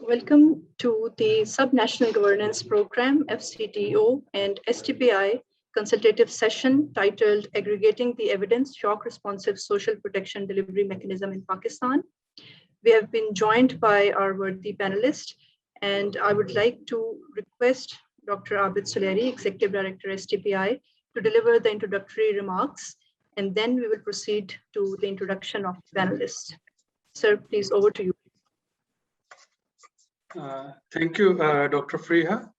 Welcome to the Subnational Governance Program, FCDO, and SDPI consultative session titled Aggregating the Evidence Shock Responsive Social Protection Delivery Mechanism in Pakistan. We have been joined by our worthy panelists, and I would like to request Dr. Abid Suleri, Executive Director, SDPI, to deliver the introductory remarks, and then we will proceed to the introduction of the panelists. Sir, please, over to you. Thank you, Dr. Freha.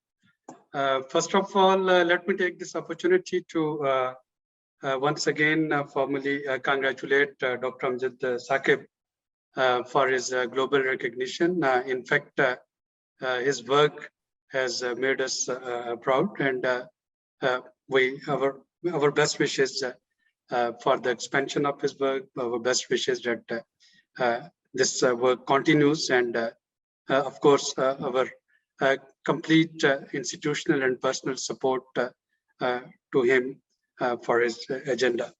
First of all, let me take this opportunity to once again formally congratulate Dr. Amjad Saqib for his global recognition. In fact, his work has made us proud, and our best wishes for the expansion of his work. Our best wishes that this work continues, and of course, our complete institutional and personal support to him for his agenda.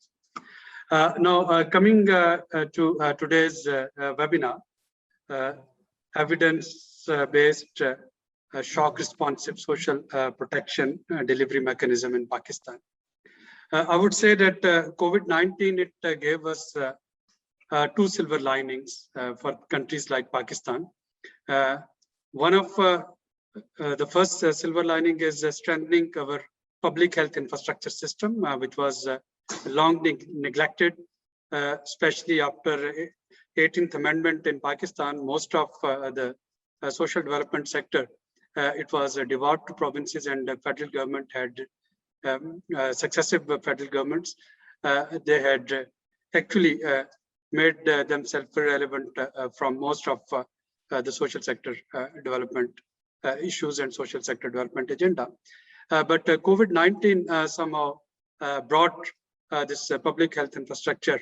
Now, coming to today's webinar, evidence-based shock responsive social protection delivery mechanism in Pakistan. I would say that COVID-19, it gave us two silver linings for countries like Pakistan. One of the first silver lining is strengthening our public health infrastructure system, which was long neglected, especially after 18th Amendment in Pakistan. Most of the social development sector, it was devolved to provinces, and the federal government had successive federal governments. They had actually made themselves irrelevant from most of the social sector development issues and social sector development agenda. But COVID-19 somehow brought this public health infrastructure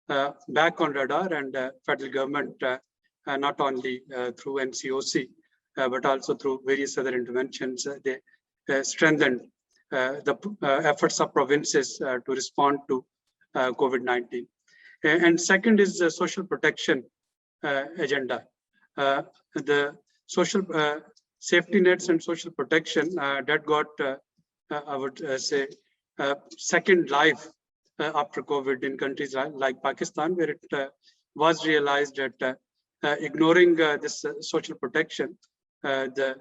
back on radar, and federal government, not only through NCOC, but also through various other interventions, they strengthened the efforts of provinces to respond to COVID-19. And second is the social protection agenda. The social safety nets and social protection that got, I would say, second life after COVID in countries like Pakistan, where it was realized that ignoring this social protection, the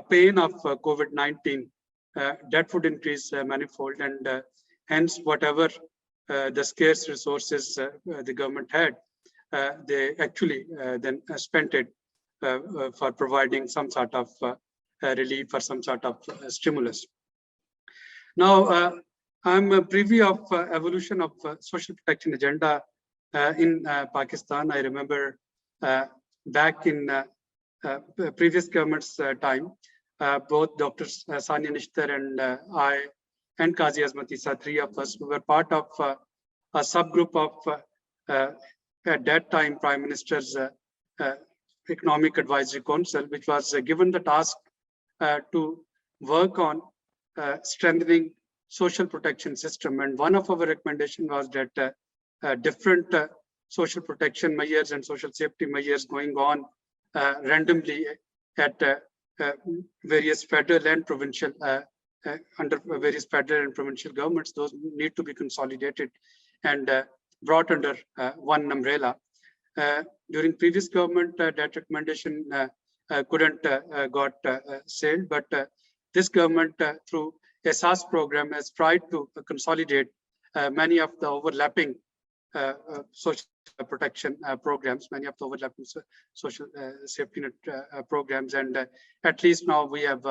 pain of COVID-19, that would increase manifold, and hence whatever the scarce resources the government had, they actually then spent it for providing some sort of relief or some sort of stimulus. Now, I'm a preview of evolution of social protection agenda in Pakistan. I remember back in previous government's time, both Drs. Sania Nishtar and I and Qazi Azmat Isa, three of us, we were part of a subgroup of at that time Prime Minister's Economic Advisory Council, which was given the task to work on strengthening social protection system. And one of our recommendations was that different social protection measures and social safety measures going on randomly at various federal and provincial, under various federal and provincial governments, those need to be consolidated and brought under one umbrella. During previous government, that recommendation couldn't got sailed, but this government through SAS program has tried to consolidate many of the overlapping social protection programs, many of the overlapping social safety net programs, and at least now we have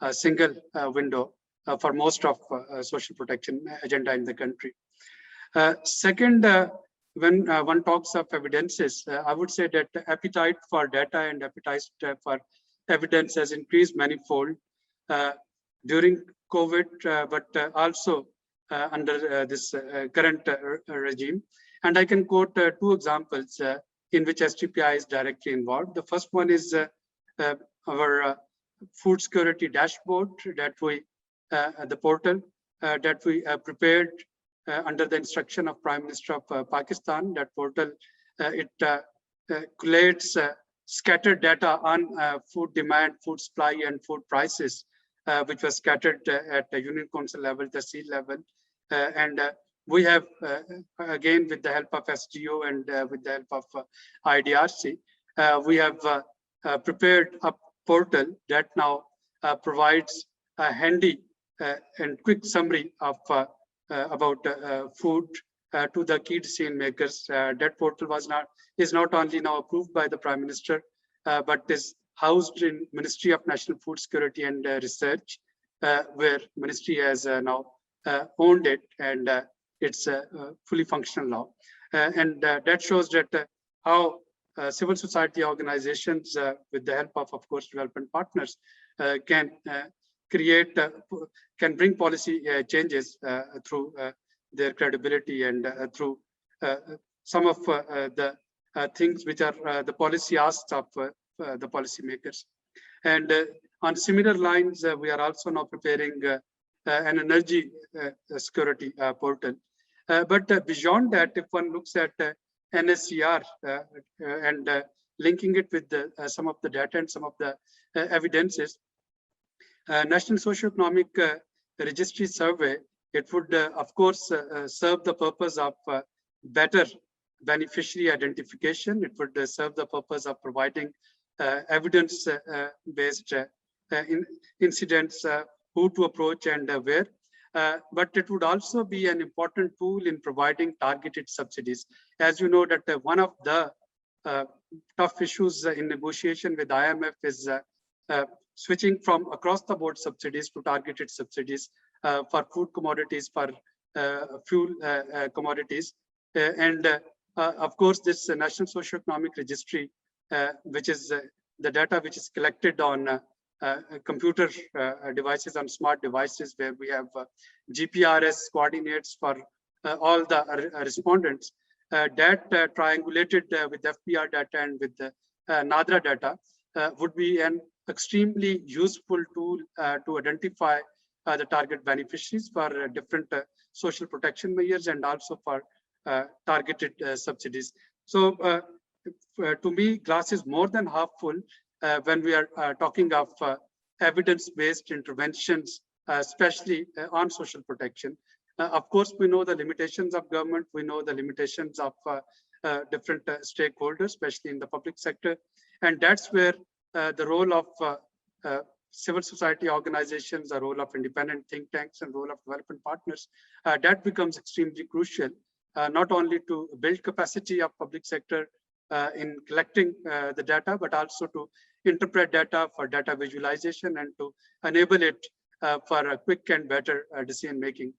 a single window for most of social protection agenda in the country. Second, when one talks of evidences, I would say that the appetite for data and appetite for evidence has increased manifold during COVID, but also under this current regime. And I can quote two examples in which SDPI is directly involved. The first one is our food security dashboard that we, the portal that we prepared under the instruction of Prime Minister of Pakistan. That portal, it collates scattered data on food demand, food supply, and food prices, which was scattered at the Union Council level, the C level. And we have, again, with the help of SDO and with the help of IDRC, we have prepared a portal that now provides a handy and quick summary of about food to the key decision makers. That portal is not only now approved by the Prime Minister, but is housed in Ministry of National Food Security and Research, where Ministry has now owned it, and it's fully functional now. And that shows that how civil society organizations, with the help of course, development partners, can bring policy changes through their credibility and through some of the things which are the policy asks of the policymakers. And on similar lines, we are also now preparing an energy security portal. But beyond that, if one looks at NSCR and linking it with some of the data and some of the evidences, National Socio-Economic Registry Survey, it would, of course, serve the purpose of better beneficiary identification. It would serve the purpose of providing evidence-based incidents, who to approach and where. But it would also be an important tool in providing targeted subsidies. As you know, that one of the tough issues in negotiation with IMF is switching from across the board subsidies to targeted subsidies for food commodities, for fuel commodities. And of course, this National Socio-Economic Registry, which is the data which is collected on computer devices, on smart devices, where we have GPRS coordinates for all the respondents, that triangulated with FPR data and with the NADRA data would be an extremely useful tool to identify the target beneficiaries for different social protection measures and also for targeted subsidies. So to me, glass is more than half full when we are talking of evidence-based interventions, especially on social protection. Of course, we know the limitations of government. We know the limitations of different stakeholders, especially in the public sector. And that's where the role of civil society organizations, the role of independent think tanks, and role of development partners, that becomes extremely crucial, not only to build capacity of public sector in collecting the data, but also to interpret data for data visualization and to enable it for a quick and better decision making.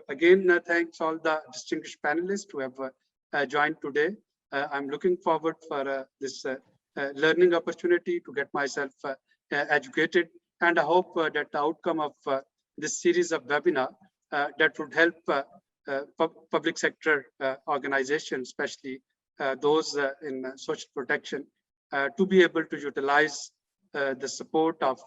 Again, thanks all the distinguished panelists who have joined today. I'm looking forward for this learning opportunity to get myself educated, and I hope that the outcome of this series of webinar that would help public sector organizations, especially those in social protection, to be able to utilize the support of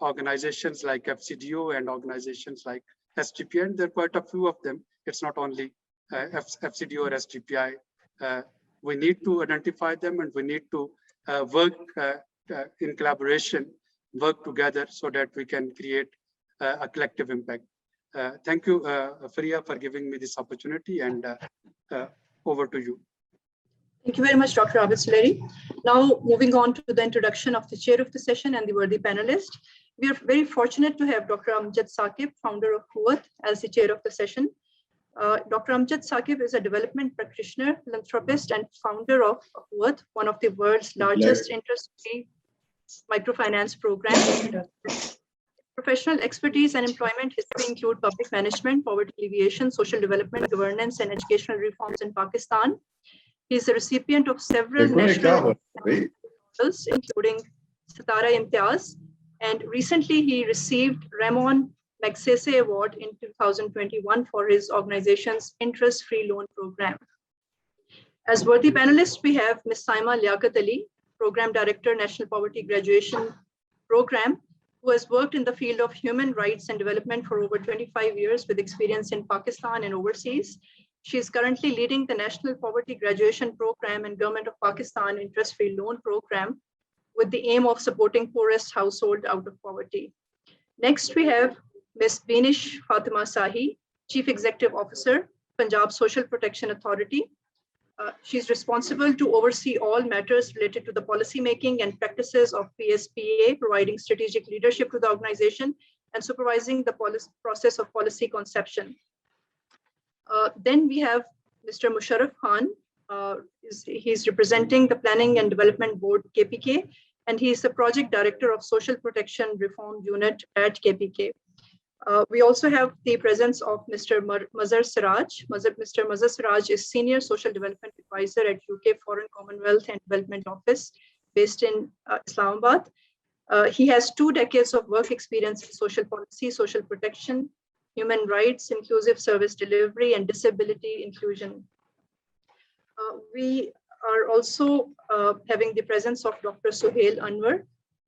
organizations like FCDO and organizations like SDPI, and there are quite a few of them. It's not only FCDO or SDPI. We need to identify them, and we need to work in collaboration, work together so that we can create a collective impact. Thank you, Faria, for giving me this opportunity, and over to you. Thank you very much, Dr. Abid Suleri. Now, moving on to the introduction of the chair of the session and the worthy panelists. We are very fortunate to have Dr. Amjad Saqib, founder of Akhuwat, as the chair of the session. Dr. Amjad Saqib is a development practitioner, philanthropist, and founder of Akhuwat, one of the world's largest interest-free microfinance programs. Professional expertise and employment history include public management, poverty alleviation, social development, governance, and educational reforms in Pakistan. He is the recipient of several national awards, including Satara Imtiaz, and recently he received Ramon Magsaysay Award in 2021 for his organization's interest-free loan program. As worthy panelists, we have Ms. Saima Liaquat Ali, Program Director, National Poverty Graduation Program, who has worked in the field of human rights and development for over 25 years with experience in Pakistan and overseas. She is currently leading the National Poverty Graduation Program and Government of Pakistan Interest-Free Loan Program with the aim of supporting poorest household out of poverty. Next, we have Ms. Beenish Fatimah Sahi, Chief Executive Officer, Punjab Social Protection Authority. She's responsible to oversee all matters related to the policy making and practices of PSPA, providing strategic leadership to the organization and supervising the process of policy conception. Then we have Mr. Musharraf Khan. He's representing the Planning and Development Board, KPK, and he is the Project Director of Social Protection Reform Unit at KPK. We also have the presence of Mr. Mazhar Siraj. Mr. Mazhar Siraj is Senior Social Development Advisor at UK Foreign Commonwealth and Development Office based in Islamabad. He has 2 decades of work experience in social policy, social protection, human rights, inclusive service delivery, and disability inclusion. We are also having the presence of Dr. Sohail Anwar,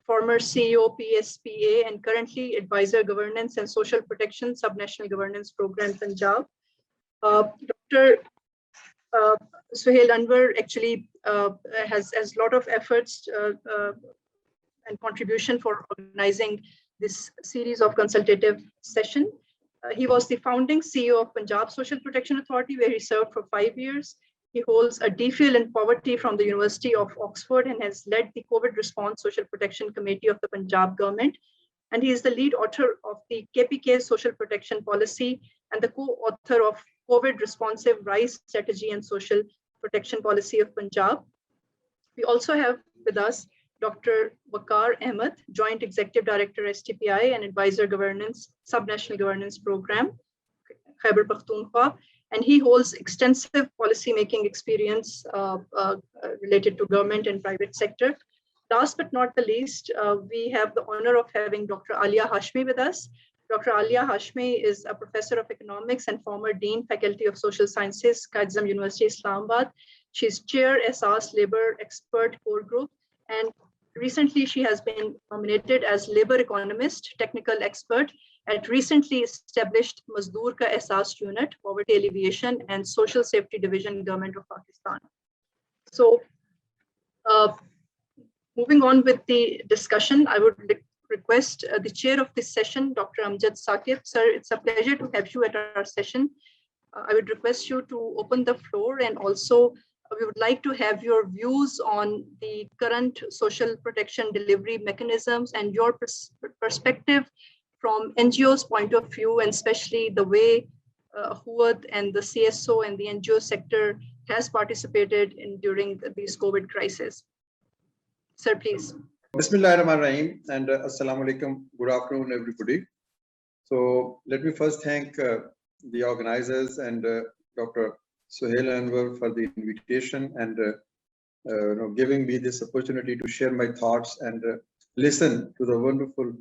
former CEO PSPA and currently Advisor Governance and Social Protection Subnational Governance Program Punjab. Dr. Sohail Anwar actually has a lot of efforts and contribution for organizing this series of consultative session. He was the founding CEO of Punjab Social Protection Authority, where he served for 5 years. He holds a DPhil in poverty from the University of Oxford and has led the COVID Response Social Protection Committee of the Punjab government. And he is the lead author of the KPK Social Protection Policy and the co-author of COVID Responsive Rise Strategy and Social Protection Policy of Punjab. We also have with us Dr. Vaqar Ahmed, Joint Executive Director, SDPI and Advisor Governance, Subnational Governance Program, Khyber, Pakhtunkhwa. And he holds extensive policy-making experience related to government and private sector. Last but not the least, we have the honor of having Dr. Alia Hashmi with us. Dr. Alia Hashmi is a professor of economics and former dean, Faculty of Social Sciences, Qaid University, Islamabad. She's chair SAS Labor Expert Core Group, and recently she has been nominated as labor economist, technical expert at recently established Mazdoor Ka Ehsaas Unit, Poverty Alleviation and Social Safety Division, Government of Pakistan. So moving on with the discussion, I would request the chair of this session, Dr. Amjad Saqib. Sir, it's a pleasure to have you at our session. I would request you to open the floor, and also we would like to have your views on the current social protection delivery mechanisms and your perspective from NGO's point of view, and especially the way Akhuwat and the CSO and the NGO sector has participated in during these COVID crisis. Sir, please. Bismillahirrahmanirrahim and Assalamu alaikum. Good afternoon, everybody. So let me first thank the organizers and Dr. Sohail Anwar for the invitation and giving me this opportunity to share my thoughts and listen to the wonderful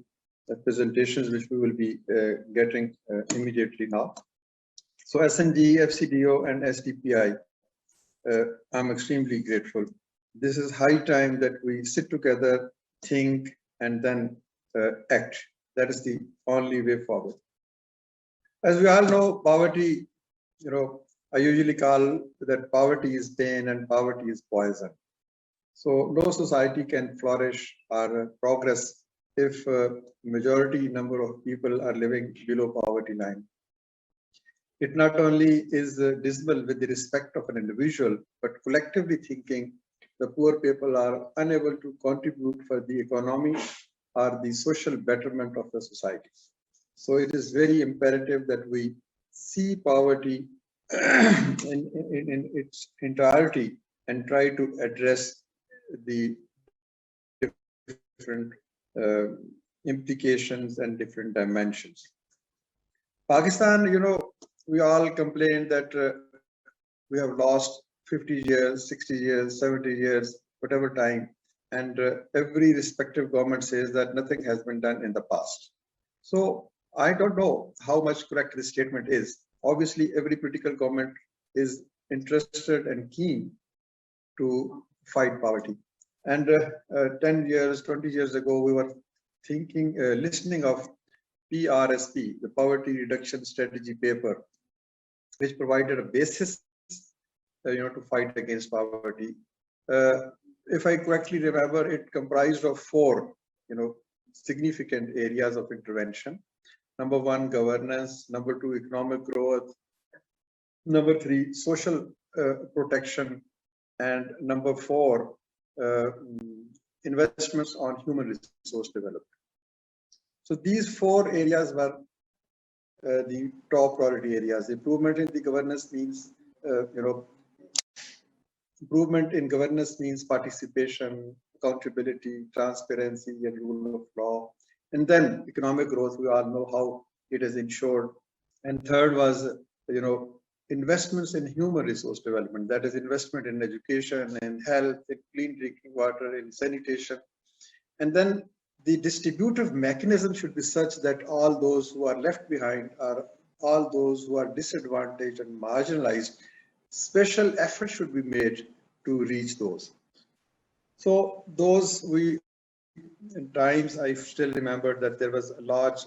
presentations which we will be getting immediately now. So SNG, FCDO and SDPI, I'm extremely grateful. This is high time that we sit together, think and then act. That is the only way forward. As we all know, poverty, I usually call that poverty is pain and poverty is poison. So no society can flourish or progress if majority number of people are living below poverty line. It not only is dismal with the respect of an individual, but collectively thinking, the poor people are unable to contribute for the economy or the social betterment of the society. So it is very imperative that we see poverty in its entirety and try to address the different implications and different dimensions. Pakistan, we all complain that we have lost 50 years, 60 years, 70 years, whatever time, and every respective government says that nothing has been done in the past. So I don't know how much correct this statement is. Obviously, every political government is interested and keen to fight poverty. And 10 years, 20 years ago, we were thinking, listening of PRSP, the Poverty Reduction Strategy paper. which provided a basis, to fight against poverty. If I correctly remember, it comprised of 4, significant areas of intervention. Number 1, governance. Number 2, economic growth. Number 3, social protection. And number 4, investments on human resource development. So these 4 areas were the top priority areas. Improvement in the governance means, improvement in governance means participation, accountability, transparency, and rule of law. And then economic growth, we all know how it is ensured. And third was, investments in human resource development. That is investment in education, in health, in clean drinking water, in sanitation. And then the distributive mechanism should be such that all those who are left behind, are all those who are disadvantaged and marginalized, special effort should be made to reach those. So those in times, I still remember that there was a lot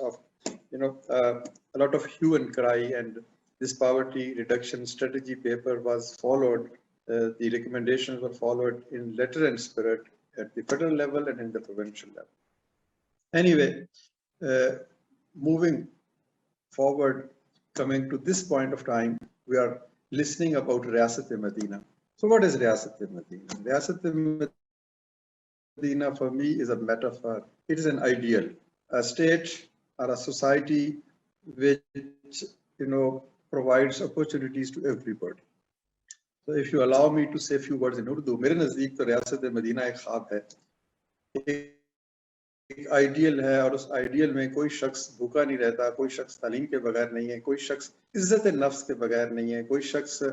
of hue and cry, and this poverty reduction strategy paper was followed. The recommendations were followed in letter and spirit at the federal level and in the provincial level. Anyway, moving forward, coming to this point of time, we are listening about Riyasat-e-Medina. So what is Riyasat-e-Medina? Riyasat-e-Medina for me is a metaphor. It is an ideal, a state or a society which, provides opportunities to everybody. So if you allow me to say a few words in Urdu, मेरे नज़दीक तो रियासत-ए-मदीना एक ख्वाब है, एक ideal है, और उस आइडियल में कोई शख्स भूखा नहीं रहता, कोई शख्स तालीम के बगैर नहीं है, कोई शख्स इज्जत नफ्स के बगैर नहीं है, कोई शख्स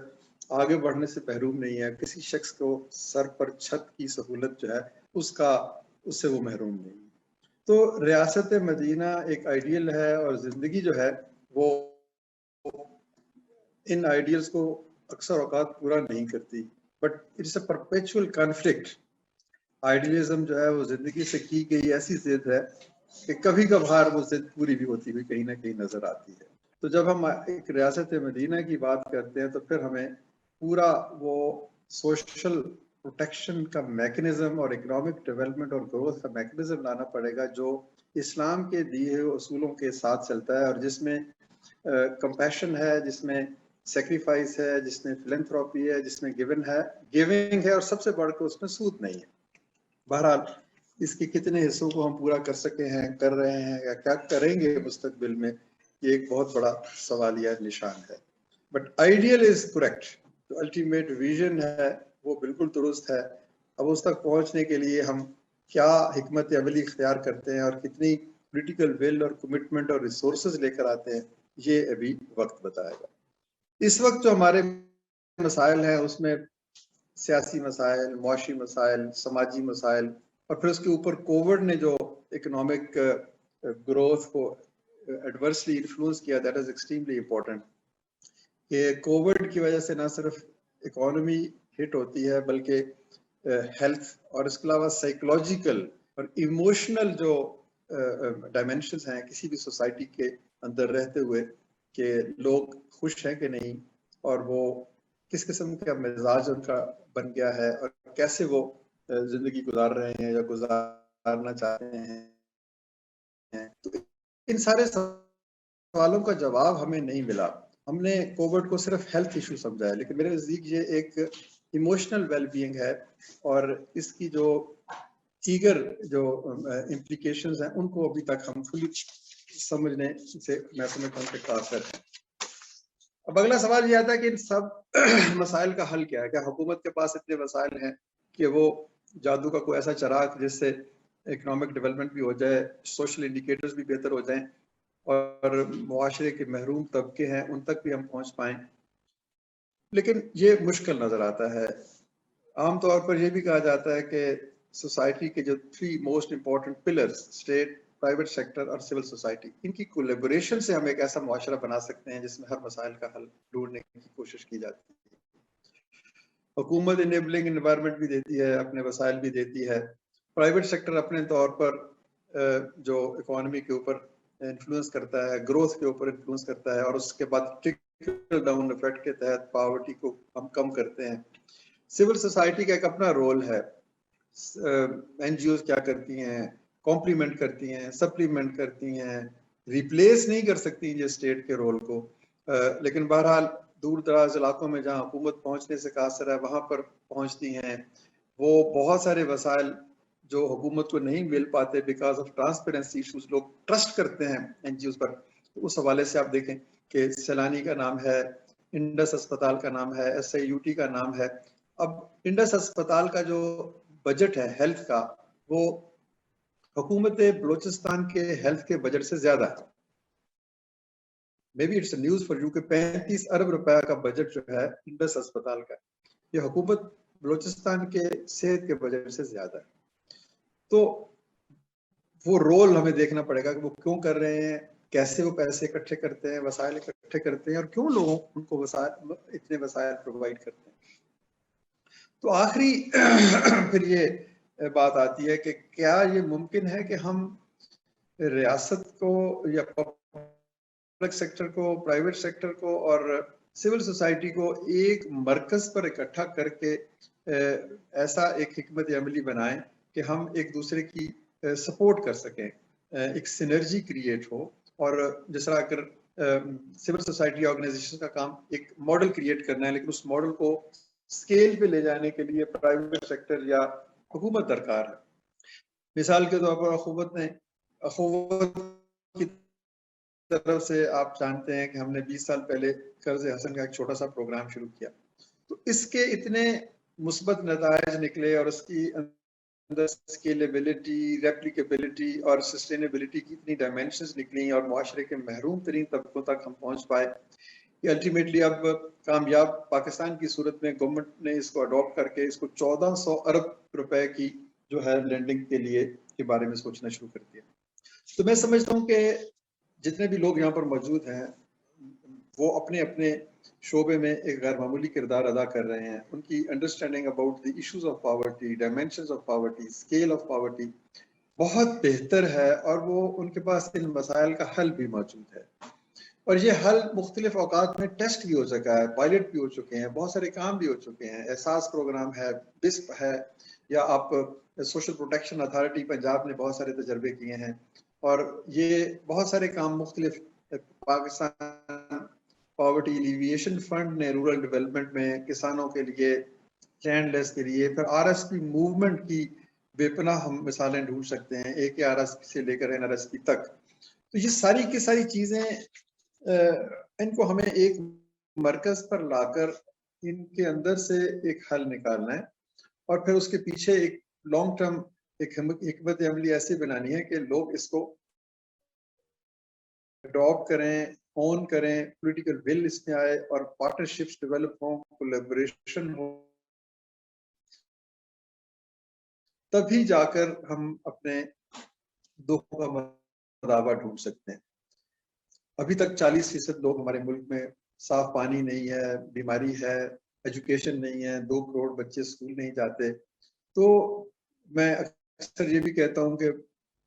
आगे बढ़ने से महरूम नहीं है, किसी शख्स को सर पर छत की सहूलत जो है उससे वो महरूम नहीं है। तो रियासत-ए-मदीना एक आइडियल है, और जिंदगी जो है वो इन आइडियल्स को अक्सर औकात पूरा नहीं करती, but it's a perpetual conflict. Idealism जो है वो जिंदगी से की गई ऐसी जिद है कि कभी कभार वो जिद पूरी भी होती हुई कहीं ना कहीं नजर आती है। तो जब हम एक रियासत-ए-मदीना की बात करते हैं तो फिर हमें पूरा वो सोशल प्रोटेक्शन का मैकेनिज्म और इकोनॉमिक डेवलपमेंट और ग्रोथ का मैकेनिज्म लाना पड़ेगा, जो इस्लाम के दिए हुए उसूलों के साथ चलता है, और जिसमें कंपैशन है, जिसमें सेक्रीफाइस है, जिसमें फिलैंथ्रोपी है, जिसमें गिविंग है, और सबसे बढ़कर उसमें सूद नहीं है। बहरहाल इसके कितने हिस्सों को हम पूरा कर सके हैं, कर रहे हैं, या क्या करेंगे मुस्तकबिल में, ये एक बहुत बड़ा सवालिया निशान है। बट आइडियल इज करेक्ट, जो अल्टीमेट विजन है वो बिल्कुल दुरुस्त है। अब उस तक पहुंचने के लिए हम क्या हिकमत अमली इख्तियार करते हैं और कितनी पॉलिटिकल विल और कमिटमेंट और रिसोर्सेज लेकर आते हैं, ये अभी वक्त बताएगा। इस वक्त जो हमारे मसाइल हैं उसमें सियासी मसाइल, मुआशी मसाइल, समाजी मसाइल, और फिर उसके ऊपर कोविड ने जो इकोनॉमिक ग्रोथ को एडवर्सली इन्फ्लुएंस किया, दैट इज एक्सट्रीमली इम्पोर्टेंट। कि कोविड की वजह से ना सिर्फ इकोनॉमी हिट होती है, बल्कि हेल्थ और इसके अलावा साइकोलॉजिकल और इमोशनल जो डायमेंशंस हैं किसी भी सोसाइटी के अंदर रहते हुए, कि लोग खुश हैं कि नहीं, और वो किस किस्म का मिजाज उनका बन गया है, और कैसे वो जिंदगी गुजार रहे हैं या गुजारना चाहते हैं। तो इन सारे सवालों का जवाब हमें नहीं मिला। हमने कोविड को सिर्फ हेल्थ इशू समझा है, लेकिन मेरे नज़दीक ये एक इमोशनल वेलबीइंग है, और इसकी जो ईगर जो इम्प्लीकेशंस हैं उनको अभी तक हम फुली समझने से मैं समझता हूँ कि काफिर है। अब अगला सवाल ये आता है कि इन सब मसाइल का हल क्या है? क्या हुकूमत के पास इतने मसाइल हैं कि वो जादू का कोई ऐसा चराग जिससे इकोनॉमिक डेवलपमेंट भी हो जाए, सोशल इंडिकेटर्स भी बेहतर हो जाएं, और मुआशरे के महरूम तबके हैं उन तक भी हम पहुंच पाएं? लेकिन ये मुश्किल नजर आता है। आमतौर पर यह भी कहा जाता है कि सोसाइटी के जो 3 most important pillars, state, private sector और सिविल सोसाइटी, इनकी कोलैबोरेशन से हम एक ऐसा मुआशरा बना सकते हैं जिसमें हर मसाइल का हल ढूंढने की कोशिश की जाती है। हुकूमत इनेबलिंग एनवायरनमेंट भी देती है, अपने वसाइल भी देती है। प्राइवेट सेक्टर अपने तौर पर जो इकोनॉमी के ऊपर इन्फ्लुएंस करता है, ग्रोथ के ऊपर इन्फ्लुएंस करता है, और उसके बाद ट्रिकल डाउन इफेक्ट के तहत पॉवर्टी को हम कम करते हैं। सिविल सोसाइटी का एक अपना रोल है, एनजीओ क्या करती हैं, कॉम्प्लीमेंट करती हैं, सप्लीमेंट करती हैं, रिप्लेस नहीं कर सकती ये स्टेट के रोल को, लेकिन बहरहाल दूर दराज इलाकों में जहाँ हुकूमत पहुँचने से कासर है वहाँ पर पहुँचती हैं। वो बहुत सारे वसाइल जो हुकूमत को नहीं मिल पाते बिकॉज ऑफ ट्रांसपेरेंसी इशूज, लोग ट्रस्ट करते हैं एनजीओ पर। तो उस हवाले से आप देखें कि सैलानी का नाम है, इंडस अस्पताल का नाम है, SIUT का नाम है। अब इंडस अस्पताल का जो बजट है हेल्थ का, वो हुकूमत बलोचिस्तान के हेल्थ के बजट से ज्यादा है। May be it's news for you कि 35 अरब रुपए का बजट जो है इंडस अस्पताल का, ये हुकूमत बलोचिस्तान के सेहत के बजट से ज्यादा है। तो वो रोल हमें देखना पड़ेगा कि वो क्यों कर रहे हैं, कैसे वो पैसे इकट्ठे करते हैं, वसाइल इकट्ठे करते हैं, और क्यों लोगों उनको वसाइल, इतने वसाइल प्रोवाइड करते हैं। तो आखिरी फिर ये बात आती है कि क्या ये मुमकिन है कि हम रियासत को या पब्लिक सेक्टर को, प्राइवेट सेक्टर को और सिविल सोसाइटी को एक मरकज पर इकट्ठा करके ऐसा एक हिकमत अमली बनाएं कि हम एक दूसरे की सपोर्ट कर सकें, एक सिनर्जी क्रिएट हो। और जिस तरह अगर सिविल सोसाइटी ऑर्गेनाइजेशन का काम एक मॉडल क्रिएट करना है, लेकिन उस मॉडल को स्केल पे ले जाने के लिए प्राइवेट सेक्टर या हुकूमत दरकार है। मिसाल के तौर पर अखुवत की तरफ से आप जानते हैं कि हमने 20 साल पहले कर्ज हसन का एक छोटा सा प्रोग्राम शुरू किया, तो इसके इतने मुस्बत नताइज निकले और उसकी अंदर स्केलेबिलिटी, रेप्लिकेबिलिटी और सस्टेनेबिलिटी की इतनी डायमेंशंस निकली और मुआशरे के महरूम तरीन तबकों तक हम पहुंच पाए कि अल्टीमेटली अब कामयाब पाकिस्तान की सूरत में गवर्नमेंट ने इसको अडॉप्ट करके इसको 1400 अरब रुपए की जो है लैंडिंग के लिए के बारे में सोचना शुरू कर दिया। तो मैं समझता हूँ कि जितने भी लोग यहाँ पर मौजूद हैं वो अपने अपने शोबे में एक गैर मामूली किरदार अदा कर रहे हैं। उनकी understanding about the issues of poverty, dimensions of poverty, scale of poverty बहुत बेहतर है, और वो उनके पास इन मसाइल का हल भी मौजूद है। और ये हल मुख्तलिफ औकात में टेस्ट भी हो सका है, पायलट भी हो चुके हैं, बहुत सारे काम भी हो चुके हैं। एहसास प्रोग्राम है, बिस्प है, या आप सोशल प्रोटेक्शन अथॉरिटी पंजाब ने बहुत सारे तजर्बे किए हैं, और ये बहुत सारे काम मुख्तलिफ पाकिस्तान पॉवर्टी एलिविएशन फंड ने रूरल डेवलपमेंट में किसानों के लिए, लैंडलेस के लिए, फिर RSP मूवमेंट की बेपनाह हम मिसालें ढूंढ सकते हैं, AKRSP से लेकर NRSP तक। तो ये सारी की सारी चीजें इनको हमें एक मरकज पर लाकर इनके अंदर से एक हल निकालना है, और फिर उसके पीछे एक लॉन्ग टर्म एक हिकमत अमली ऐसी बनानी है कि लोग इसको अडॉप्ट करें, ऑन करें, पॉलिटिकल विल इसमें आए और पार्टनरशिप्स डेवलप हो, कोलैबोरेशन हो, तभी जाकर हम अपने दुखों का मदावा ढूंढ सकते हैं। अभी तक 40% लोग हमारे मुल्क में साफ पानी नहीं है, बीमारी है, एजुकेशन नहीं है, 2 करोड़ बच्चे स्कूल नहीं जाते। तो मैं अक्सर ये भी कहता हूँ कि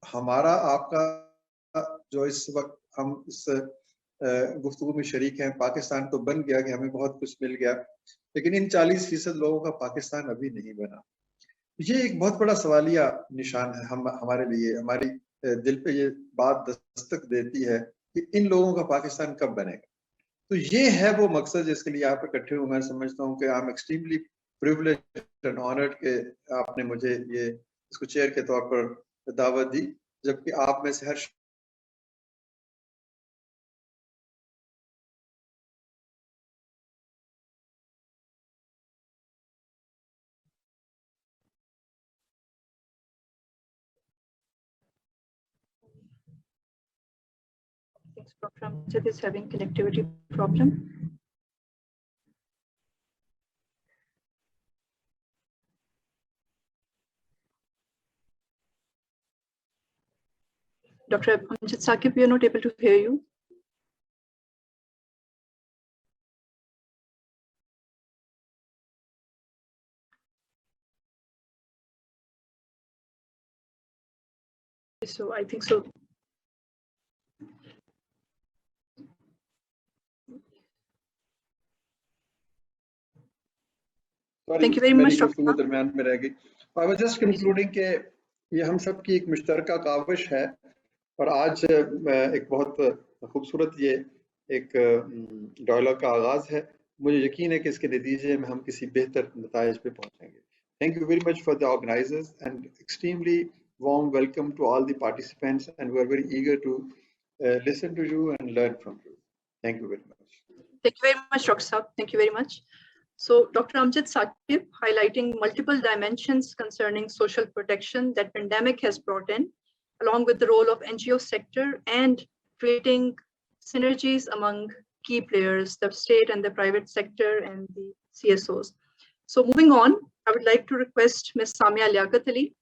हमारा आपका जो इस वक्त हम इस गुफ्तगू में शरीक हैं, पाकिस्तान तो बन गया कि हमें बहुत कुछ मिल गया, लेकिन इन 40% लोगों का पाकिस्तान अभी नहीं बना। ये एक बहुत बड़ा सवालिया निशान है हमारे लिए। हमारी दिल पे ये बात दस्तक देती है कि इन लोगों का पाकिस्तान कब बनेगा। तो ये है वो मकसद जिसके लिए आप इकट्ठे हुए। मैं समझता हूँ कि I am extremely privileged and honoured कि आपने मुझे ये इसको चेयर के तौर पर दावत दी, जबकि आप में से हर program is having connectivity problem. Dr. Amjad Saqib, we are not able to hear you. So I think so. Thank you very much, Dr. दरमियान में रह गई. I was just concluding कि ये हम सब की एक मुश्तरका काविश है और आज एक बहुत खूबसूरत ये एक डायलॉग का आगाज है. मुझे यकीन है कि इसके नतीजे में हम किसी बेहतर नताइज पे पहुंचेंगे. Thank you very much for the organizers and extremely warm welcome to all the participants, and we are very eager to listen to you and learn from you. Thank you very much. Thank you very much, Dr. Saab. Thank you very much. So Dr. Amjad Saqib highlighting multiple dimensions concerning social protection that pandemic has brought in, along with the role of NGO sector and creating synergies among key players, the state and the private sector and the CSOs. So moving on, I would like to request Ms. Samia Liaquat.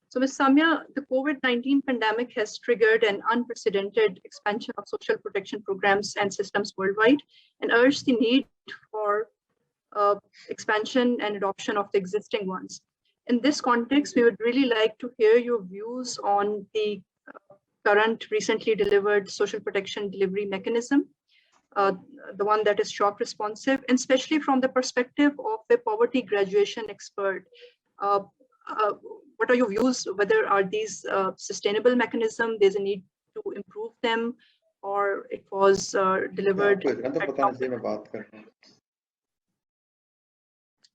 So Ms. Samia, the COVID-19 pandemic has triggered an unprecedented expansion of social protection programs and systems worldwide and urged the need for expansion and adoption of the existing ones. In this context, we would really like to hear your views on the current recently delivered social protection delivery mechanism, the one that is shock responsive, and especially from the perspective of a poverty graduation expert. What are your views? Whether are these sustainable mechanism? There's a need to improve them, or it was delivered.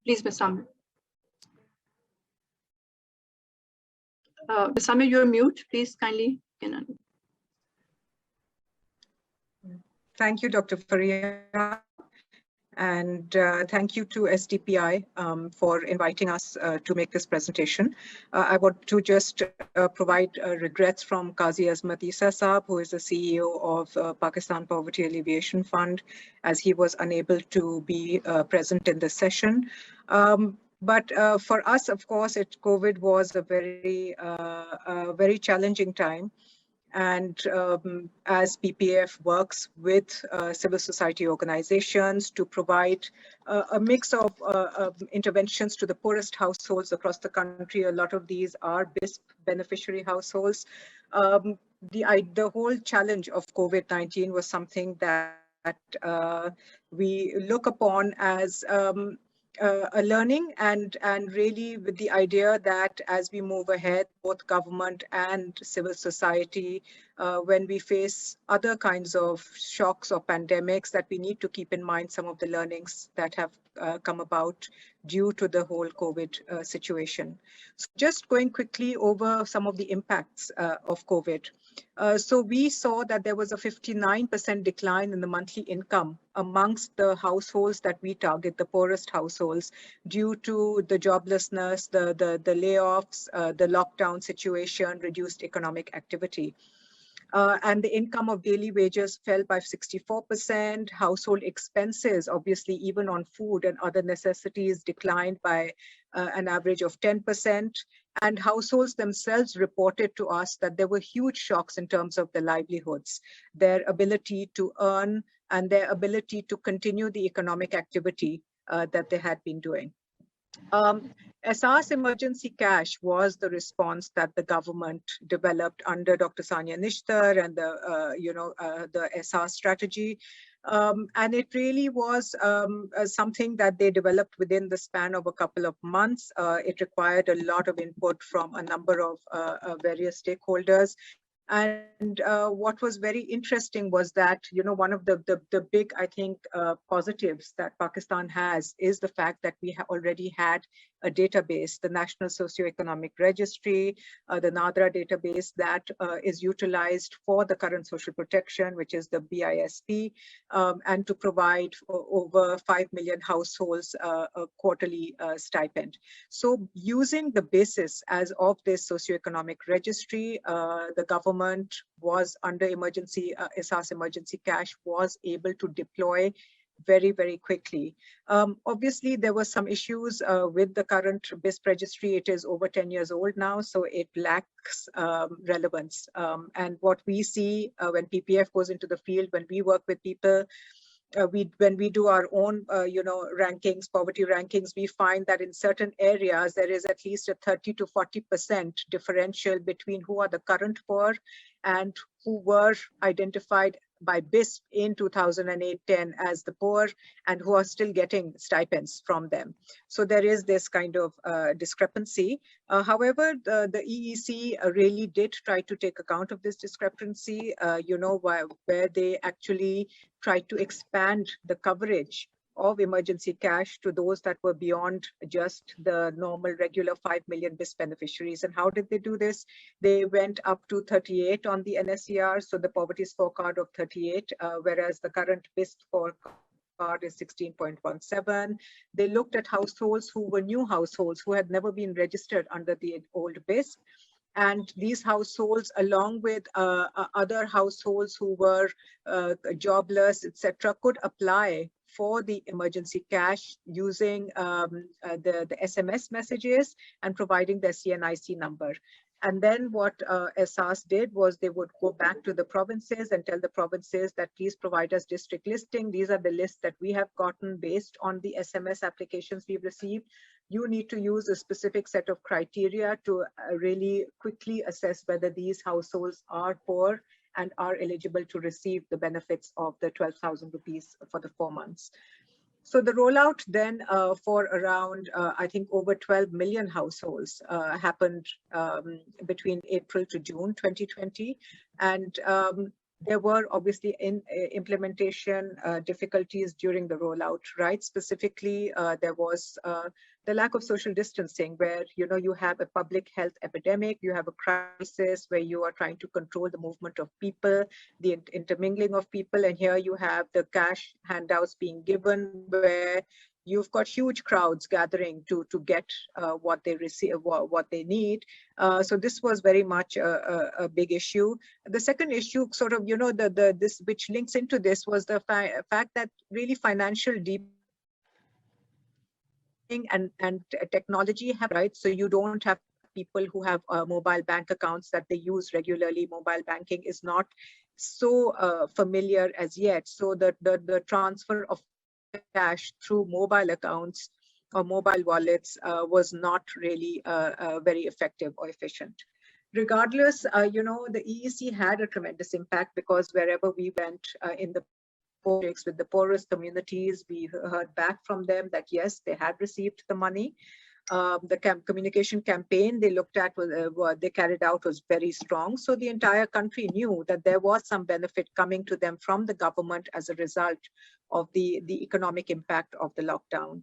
Please, Ms. Samia. Ms. Samia, you're mute. Please kindly. Thank you, Dr. Faria. And thank you to SDPI for inviting us to make this presentation. I want to just provide regrets from Qazi Azmat Isa Saab, who is the CEO of Pakistan Poverty Alleviation Fund, as he was unable to be present in this session. But for us, of course, COVID was a very challenging time. And as PPAF works with civil society organizations to provide a mix of interventions to the poorest households across the country, a lot of these are BISP beneficiary households. The whole challenge of COVID-19 was something that we look upon as a learning and really with the idea that as we move ahead, both government and civil society, when we face other kinds of shocks or pandemics, that we need to keep in mind some of the learnings that have come about due to the whole COVID situation. So just going quickly over some of the impacts of COVID. So we saw that there was a 59% decline in the monthly income amongst the households that we target, the poorest households, due to the joblessness, the layoffs, the lockdown situation, reduced economic activity. And the income of daily wages fell by 64%. Household expenses, obviously, even on food and other necessities, declined by an average of 10%. And households themselves reported to us that there were huge shocks in terms of their livelihoods, their ability to earn and their ability to continue the economic activity that they had been doing. Asas Emergency Cash was the response that the government developed under Dr. Sania Nishtar and the Asas strategy. And it really was something that they developed within the span of a couple of months. It required a lot of input from a number of various stakeholders. And what was very interesting was that, one of the big, I think, positives that Pakistan has is the fact that we already had a database, the National Socio-Economic Registry, the NADRA database that is utilized for the current social protection, which is the BISP, and to provide over 5 million households a quarterly stipend. So using the basis as of this socio-economic registry, the government was under Asas Emergency Cash was able to deploy very, very quickly. Obviously, there were some issues with the current BISP registry. It is over 10 years old now, so it lacks relevance. And what we see when PPF goes into the field, when we work with people, when we do our own, rankings, poverty rankings, we find that in certain areas, there is at least a 30 to 40% differential between who are the current poor and who were identified by BISP in 2008-10 as the poor and who are still getting stipends from them. So there is this kind of discrepancy. However, the EEC really did try to take account of this discrepancy, where they actually tried to expand the coverage of emergency cash to those that were beyond just the normal regular 5 million BISP beneficiaries. And how did they do this? They went up to 38 on the NSCR, so the poverty scorecard of 38, whereas the current BISP scorecard is 16.17. They looked at households who were new households, who had never been registered under the old BISP. And these households, along with other households who were jobless, etc., could apply for the emergency cash using the SMS messages and providing their CNIC number. And then what SAS did was they would go back to the provinces and tell the provinces that please provide us district listing. These are the lists that we have gotten based on the SMS applications we've received. You need to use a specific set of criteria to really quickly assess whether these households are poor and are eligible to receive the benefits of the 12,000 rupees for the 4 months. So the rollout then for around, I think, over 12 million households happened between April to June 2020. And there were obviously implementation difficulties during the rollout, right? Specifically, there was the lack of social distancing, where you have a public health epidemic, you have a crisis where you are trying to control the movement of people, the intermingling of people, and here you have the cash handouts being given, where you've got huge crowds gathering to get what they receive, what they need. So this was very much a big issue. The second issue, sort of, this which links into this, was the fact that really financial deep and technology have, right? So you don't have people who have mobile bank accounts that they use regularly. Mobile banking is not so familiar as yet. So the transfer of cash through mobile accounts or mobile wallets was not really very effective or efficient. Regardless, the EEC had a tremendous impact, because wherever we went in the projects with the poorest communities, we heard back from them that yes, they had received the money. The communication campaign they looked at, they carried out, was very strong. So the entire country knew that there was some benefit coming to them from the government as a result of the economic impact of the lockdown.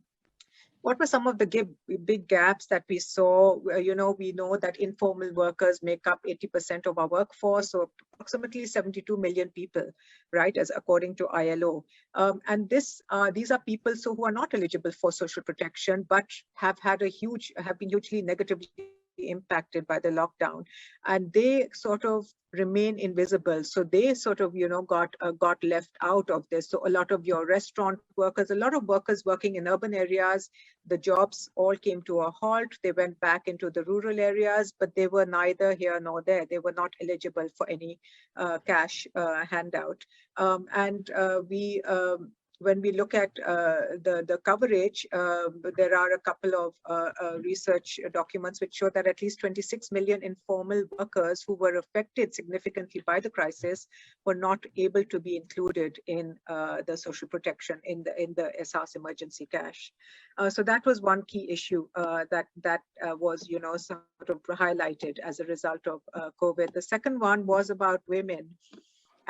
What were some of the big gaps that we saw? We know that informal workers make up 80% of our workforce, so approximately 72 million people, right, as according to ILO. And these are people who are not eligible for social protection, but have been hugely negatively impacted by the lockdown, and they sort of remain invisible. So they sort of, got left out of this. So a lot of your restaurant workers, a lot of workers working in urban areas, the jobs all came to a halt. They went back into the rural areas, but they were neither here nor there. They were not eligible for any cash handout. When we look at the coverage, there are a couple of research documents which show that at least 26 million informal workers who were affected significantly by the crisis were not able to be included in the social protection in the SAS emergency cash. So that was one key issue that was sort of highlighted as a result of COVID. The second one was about women.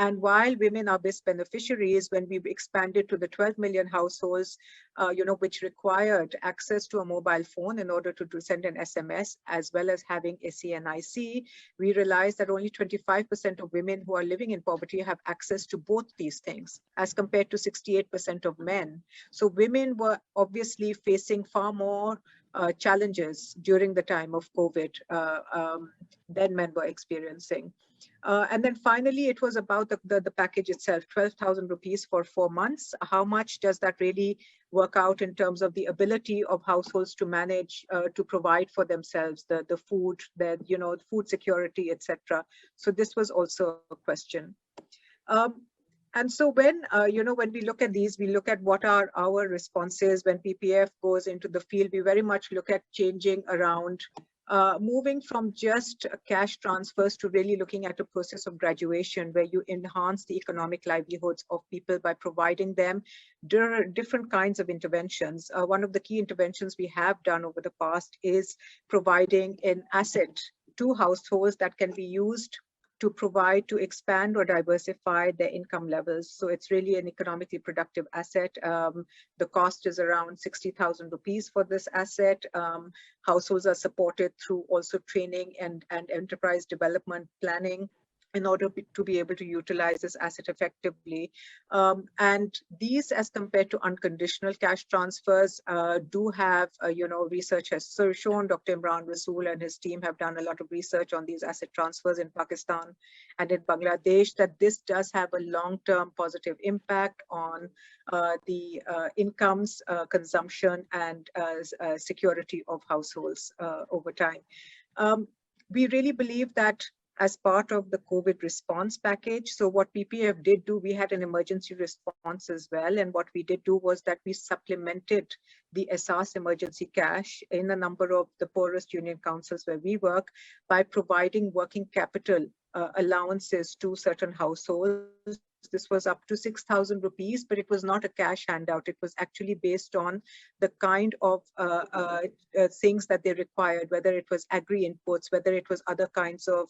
And while women are BISP beneficiaries, when we expanded to the 12 million households, which required access to a mobile phone in order to send an SMS, as well as having a CNIC, we realized that only 25% of women who are living in poverty have access to both these things, as compared to 68% of men. So women were obviously facing far more challenges during the time of COVID than men were experiencing. And then finally, it was about the package itself, 12,000 rupees for 4 months. How much does that really work out in terms of the ability of households to manage, to provide for themselves, the food, food security, etc. So this was also a question. And so when we look at these, we look at what are our responses when PPAF goes into the field. We very much look at changing around moving from just cash transfers to really looking at a process of graduation where you enhance the economic livelihoods of people by providing them different kinds of interventions. One of the key interventions we have done over the past is providing an asset to households that can be used to provide, to expand or diversify their income levels. So it's really an economically productive asset. The cost is around 60,000 rupees for this asset. Households are supported through also training and enterprise development planning in order to be able to utilize this asset effectively. And these, as compared to unconditional cash transfers, do have, research has shown. Dr. Imran Rasool and his team have done a lot of research on these asset transfers in Pakistan and in Bangladesh, that this does have a long-term positive impact on the incomes, consumption, and security of households over time. We really believe that as part of the COVID response package. So what PPAF did do, we had an emergency response as well. And what we did do was that we supplemented the Asas emergency cash in a number of the poorest union councils where we work by providing working capital allowances to certain households. This was up to 6,000 rupees, but it was not a cash handout. It was actually based on the kind of things that they required, whether it was agri inputs, whether it was other kinds of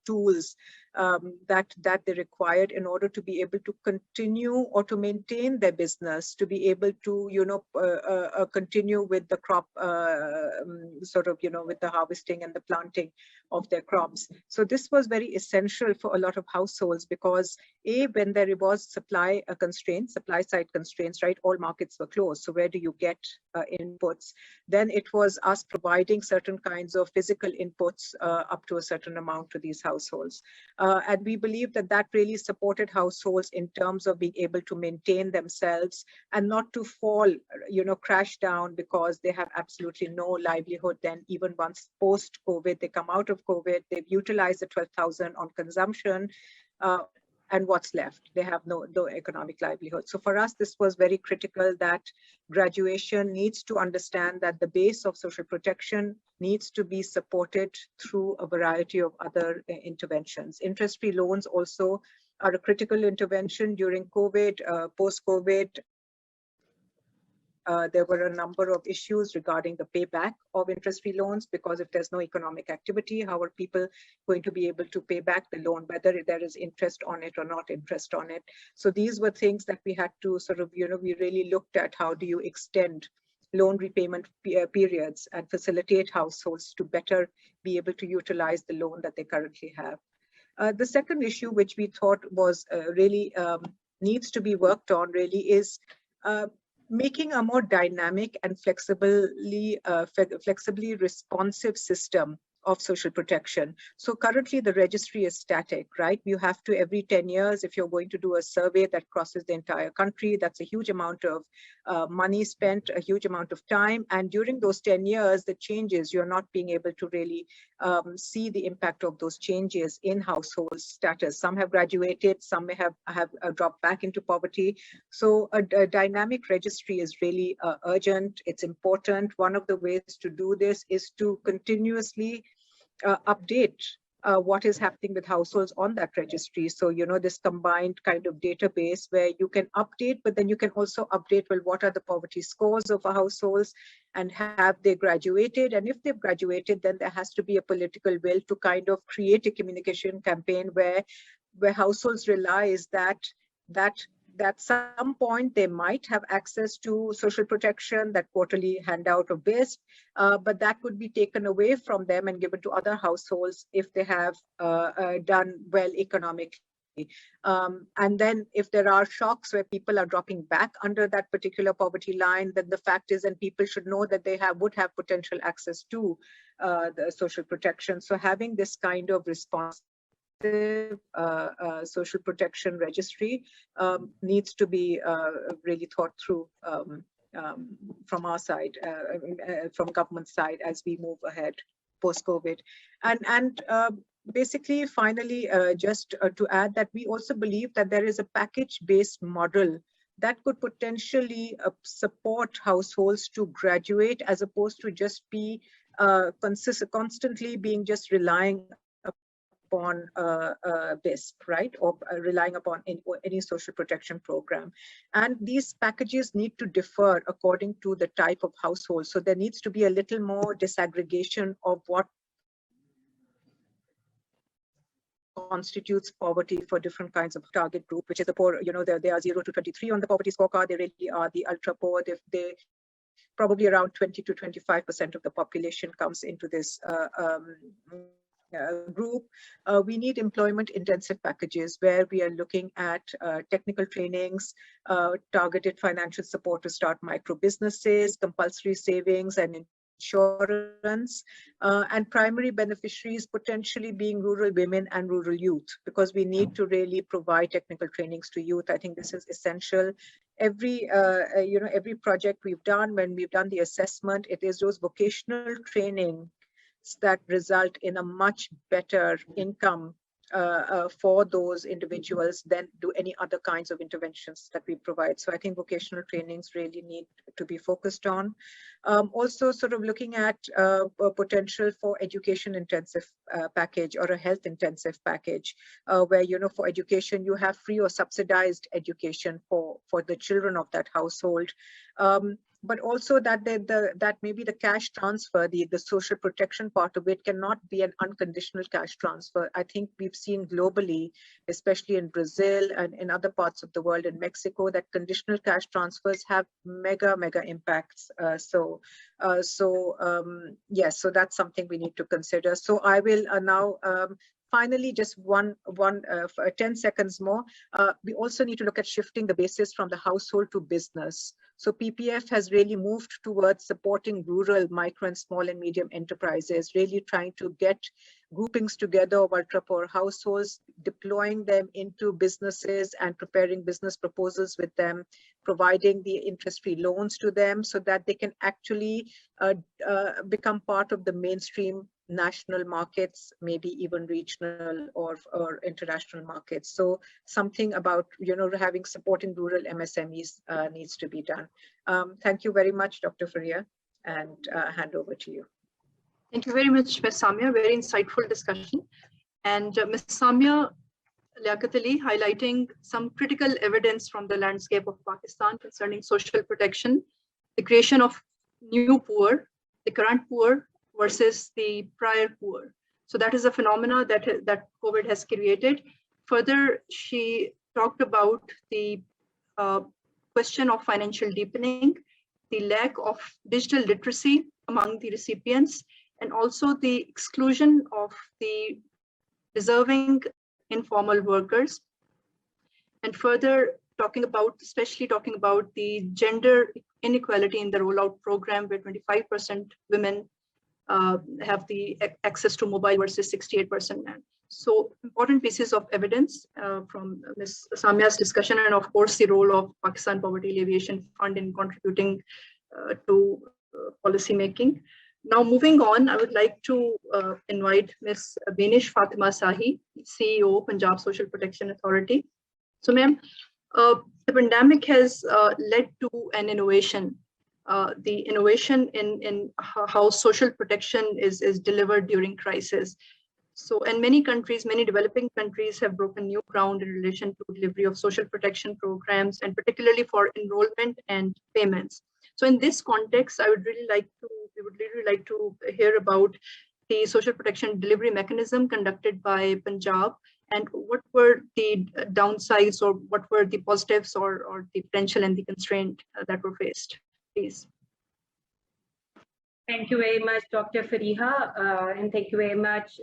tools that they required in order to be able to continue or to maintain their business, to be able to, continue with the crop, with the harvesting and the planting of their crops. So this was very essential for a lot of households because when there was supply side constraints, right? All markets were closed. So where do you get inputs? Then it was us providing certain kinds of physical inputs up to a certain amount to these households. And we believe that that really supported households in terms of being able to maintain themselves and not to fall, crash down because they have absolutely no livelihood. Then even once post-COVID, they come out of COVID, they've utilized the 12,000 on consumption. And what's left? They have no economic livelihood. So for us, this was very critical that graduation needs to understand that the base of social protection needs to be supported through a variety of other interventions. Interest-free loans also are a critical intervention during COVID, post-COVID. There were a number of issues regarding the payback of interest-free loans, because if there's no economic activity, how are people going to be able to pay back the loan, whether there is interest on it or not interest on it? So these were things that we had to we really looked at how do you extend loan repayment periods and facilitate households to better be able to utilize the loan that they currently have. The second issue, which we thought was really needs to be worked on really is making a more dynamic and flexibly responsive system of social protection. So currently the registry is static, right? You have to, every 10 years, if you're going to do a survey that crosses the entire country, that's a huge amount of money spent, a huge amount of time. And during those 10 years, the changes, you're not being able to really see the impact of those changes in household status. Some have graduated, some may have dropped back into poverty. So a dynamic registry is really urgent. It's important. One of the ways to do this is to continuously update what is happening with households on that registry. So, this combined kind of database where you can update, but then you can also update, well, what are the poverty scores of our households and have they graduated? And if they've graduated, then there has to be a political will to kind of create a communication campaign where households realize that at some point they might have access to social protection, that quarterly handout of BISP, but that could be taken away from them and given to other households if they have done well economically. And then if there are shocks where people are dropping back under that particular poverty line, then the fact is, and people should know that they would have potential access to the social protection. So having this kind of response social protection registry needs to be really thought through from our side, from government side, as we move ahead post-COVID. And basically, finally, just to add that we also believe that there is a package-based model that could potentially support households to graduate as opposed to just be constantly being just relying upon BISP, right, or relying upon any social protection program. And these packages need to differ according to the type of household. So there needs to be a little more disaggregation of what constitutes poverty for different kinds of target group, which is the poor. You know, they are 0 to 23 on the poverty scorecard. They really are the ultra poor. They probably around 20 to 25% of the population comes into this group. We need employment intensive packages where we are looking at technical trainings, targeted financial support to start micro businesses, compulsory savings and insurance, and primary beneficiaries potentially being rural women and rural youth, because we need to really provide technical trainings to youth. I think this is essential. Every every project we've done, when we've done the assessment, it is those vocational training that result in a much better income for those individuals than do any other kinds of interventions that we provide. So I think vocational trainings really need to be focused on. Also sort of looking at a potential for education intensive package or a health intensive package where, you know, for education, you have free or subsidized education for the children of that household. But also that that maybe the cash transfer, the social protection part of it cannot be an unconditional cash transfer. I think we've seen globally, especially in Brazil and in other parts of the world, in Mexico, that conditional cash transfers have mega impacts. Yes, so that's something we need to consider. So I will now finally, just 10 seconds more. We also need to look at shifting the basis from the household to business. So PPF has really moved towards supporting rural, micro and small and medium enterprises, really trying to get groupings together of ultra poor households, deploying them into businesses and preparing business proposals with them, providing the interest-free loans to them so that they can actually become part of the mainstream national markets, maybe even regional or international markets. So something about, you know, having supporting rural MSMEs needs to be done. Thank you very much, Dr. Faria, and hand over to you. Thank you very much, Ms. Samia. Very insightful discussion. And Ms. Samia Liaquat highlighting some critical evidence from the landscape of Pakistan concerning social protection, the creation of new poor, the current poor versus the prior poor. So that is a phenomena that COVID has created. Further, she talked about the question of financial deepening, the lack of digital literacy among the recipients, and also the exclusion of the deserving informal workers. And further especially talking about the gender inequality in the rollout program, where 25% women have the access to mobile versus 68% men. So important pieces of evidence from Ms. Samia's discussion, and of course the role of Pakistan Poverty Alleviation Fund in contributing to policy making. Now moving on, I would like to invite Ms. Beenish Fatimah Sahi, CEO, Punjab Social Protection Authority. So ma'am, the pandemic has led to an innovation. The innovation in how social protection is delivered during crisis. So, and many countries, many developing countries have broken new ground in relation to delivery of social protection programs, and particularly for enrollment and payments. So in this context, we would really like to hear about the social protection delivery mechanism conducted by Punjab, and what were the downsides, or what were the positives, or the potential and the constraint that were faced. Please. Thank you very much, Dr. Fariha, and thank you very much,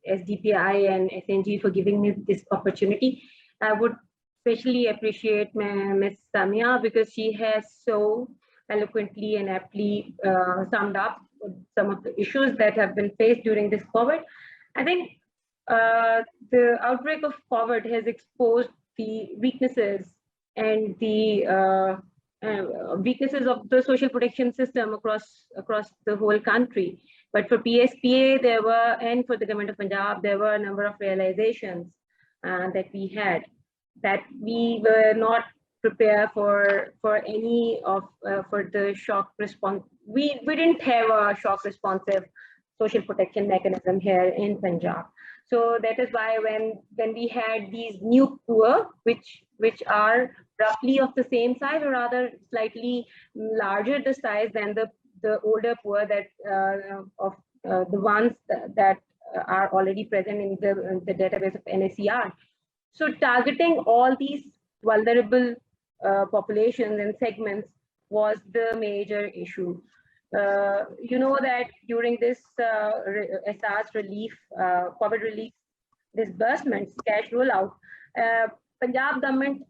SDPI and SNG, for giving me this opportunity. I would especially appreciate Ms. Samia, because she has so eloquently and aptly summed up some of the issues that have been faced during this COVID. I think the outbreak of COVID has exposed the weaknesses and the weaknesses of the social protection system across the whole country. But for PSPA, and for the government of Punjab, there were a number of realizations that we had, that we were not prepare for any of for the shock response. We didn't have a shock responsive social protection mechanism here in Punjab. So that is why when we had these new PUA, which are roughly of the same size or rather slightly larger the size than the older PUA that of the ones that are already present in the database of NSER. So targeting all these vulnerable populations and segments was the major issue. You know that during this SARS relief, COVID relief disbursements, cash rollout, Punjab government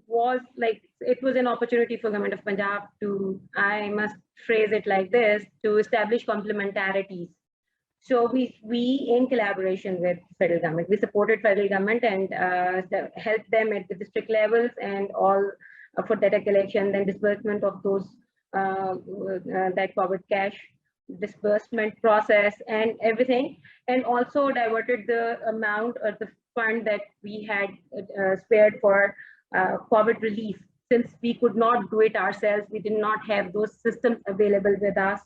was like, it was an opportunity for government of Punjab to, I must phrase it like this, to establish complementarities. So we in collaboration with federal government, we supported federal government and helped them at the district levels and all for data collection and disbursement of those that COVID cash disbursement process and everything, and also diverted the amount or the fund that we had spared for COVID relief. Since we could not do it ourselves, we did not have those systems available with us.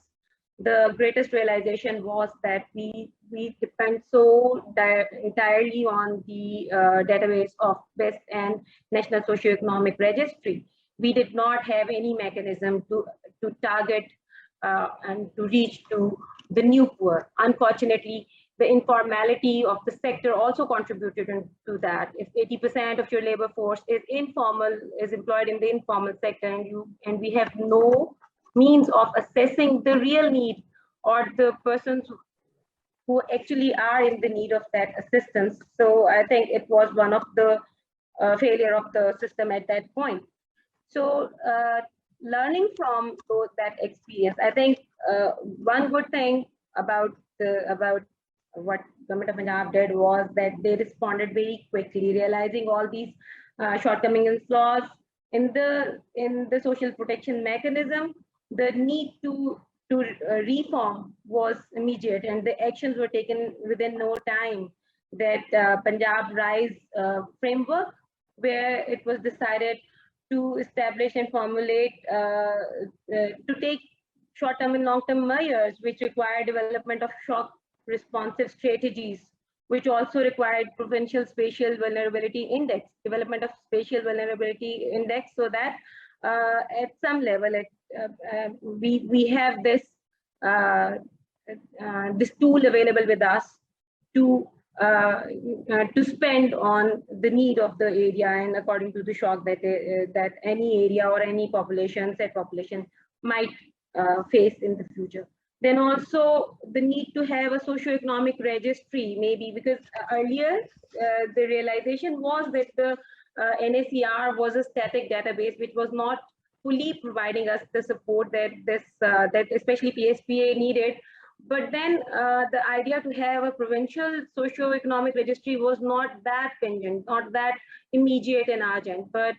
The greatest realization was that we depend so entirely on the database of BEST and National Socio-Economic Registry. We did not have any mechanism to target and to reach to the new poor. Unfortunately, the informality of the sector also contributed to that. If 80% of your labor force is informal, is employed in the informal sector, and we have no means of assessing the real need or the persons who actually are in the need of that assistance. So I think it was one of the failure of the system at that point. So learning from that experience, I think one good thing about what Government of Punjab did was that they responded very quickly, realizing all these shortcomings and flaws in the social protection mechanism. The need to reform was immediate, and the actions were taken within no time. That Punjab Rise framework, where it was decided to establish and formulate to take short-term and long-term measures, which require development of shock responsive strategies, which also required provincial spatial vulnerability index, development of spatial vulnerability index, so that at some level we have this this tool available with us to spend on the need of the area and according to the shock that that any area or any population, said population, might face in the future. Then also the need to have a socio-economic registry, maybe, because earlier the realization was that the NSER was a static database which was not fully providing us the support that that especially PSPA needed. But then the idea to have a provincial socio-economic registry was not that stringent, not that immediate and urgent. But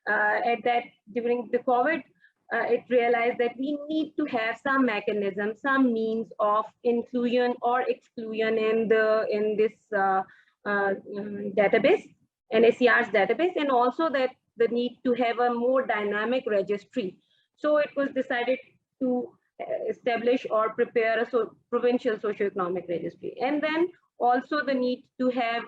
at that, during the COVID, it realized that we need to have some mechanism, some means of inclusion or exclusion in this database, NSER's database, and also that the need to have a more dynamic registry. So it was decided to establish or prepare a provincial socio-economic registry, and then also the need to have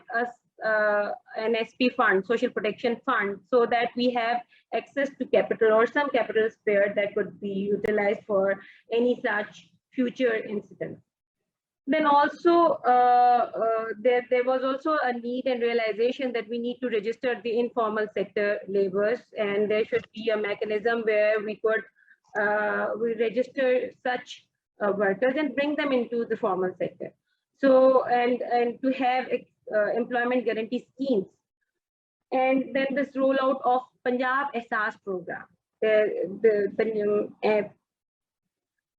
an SP fund, social protection fund, so that we have access to capital or some capital spared that could be utilized for any such future incidents. Then also there was also a need and realization that we need to register the informal sector laborers, and there should be a mechanism where we could we register such workers and bring them into the formal sector. So and to have employment guarantee schemes. And then this rollout of Punjab SARS program. The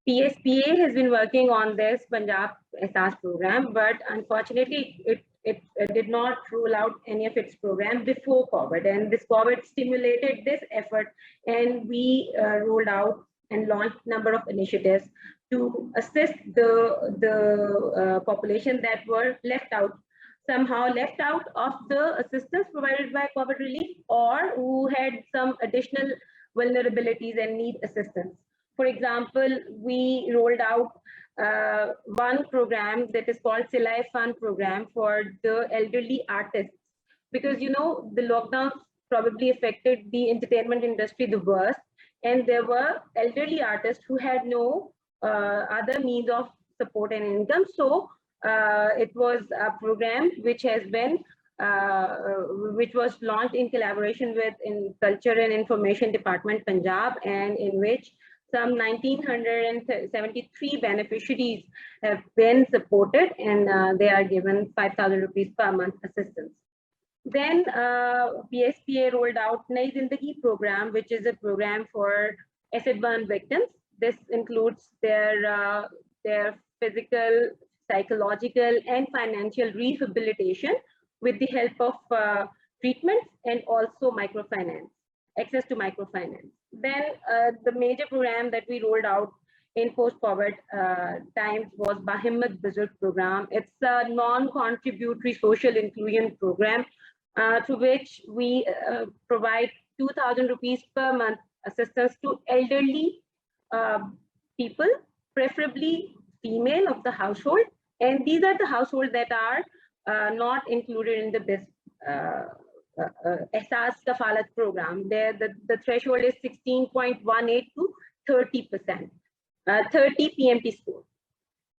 PSPA has been working on this Punjab SARS program, but unfortunately it did not roll out any of its program before COVID, and this COVID stimulated this effort, and we rolled out and launched a number of initiatives to assist the population that were left out somehow left out of the assistance provided by COVID relief, or who had some additional vulnerabilities and need assistance. For example, we rolled out one program that is called Silai Fund program for the elderly artists, because you know the lockdown probably affected the entertainment industry the worst, and there were elderly artists who had no other means of support and income. So it was a program which has been which was launched in collaboration with Culture and Information Department Punjab, and in which some 1,973 beneficiaries have been supported, and they are given 5,000 rupees per month assistance. Then PSPA rolled out Nai Zindagi program, which is a program for acid burn victims. This includes their physical, psychological, and financial rehabilitation with the help of treatments and also microfinance, access to microfinance. Then the major program that we rolled out in post-COVID times was Bahimmat Bazurg program. It's a non-contributory social inclusion program through which we provide 2,000 rupees per month assistance to elderly people, preferably female of the household. And these are the households that are not included in the Ehsaas Kafalat program. There, the threshold is 16.18 to 30%, 30 PMT score.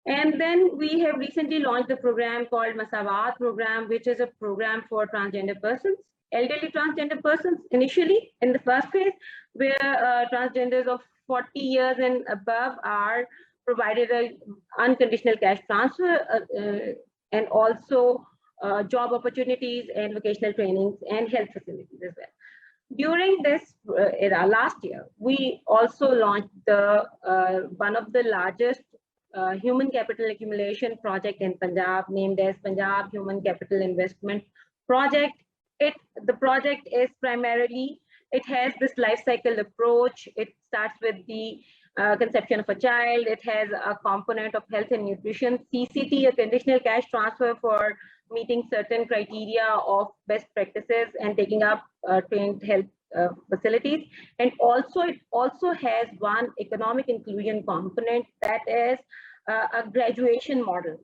And then we have recently launched a program called Masawat program, which is a program for transgender persons, elderly transgender persons, initially in the first phase, where transgenders of 40 years and above are provided an unconditional cash transfer and also job opportunities and vocational trainings and health facilities as well. During this era, last year, we also launched the one of the largest human capital accumulation project in Punjab, named as Punjab Human Capital Investment Project. The project is primarily, it has this life cycle approach. It starts with the conception of a child. It has a component of health and nutrition, CCT, a conditional cash transfer for meeting certain criteria of best practices and taking up trained health facilities. And also, it also has one economic inclusion component, that is a graduation model,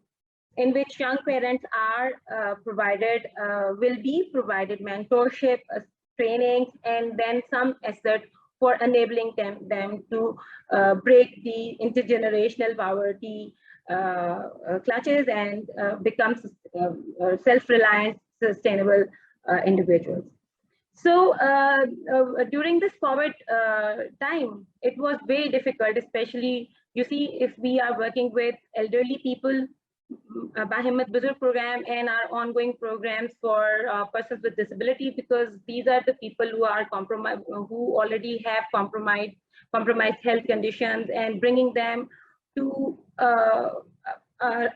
in which young parents are will be provided mentorship, trainings, and then some asset for enabling them to break the intergenerational poverty clutches and become self-reliant, sustainable individuals. So during this COVID time, it was very difficult, especially, you see, if we are working with elderly people, Bahimmat Bazurg program and our ongoing programs for persons with disability, because these are the people who are compromised, who already have compromised health conditions, and bringing them to a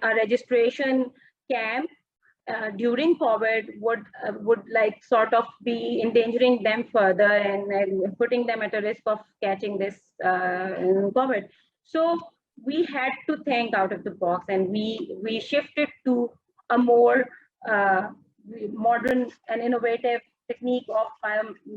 registration camp during COVID would like sort of be endangering them further and putting them at a risk of catching this COVID. So we had to think out of the box, and we shifted to a more modern and innovative technique of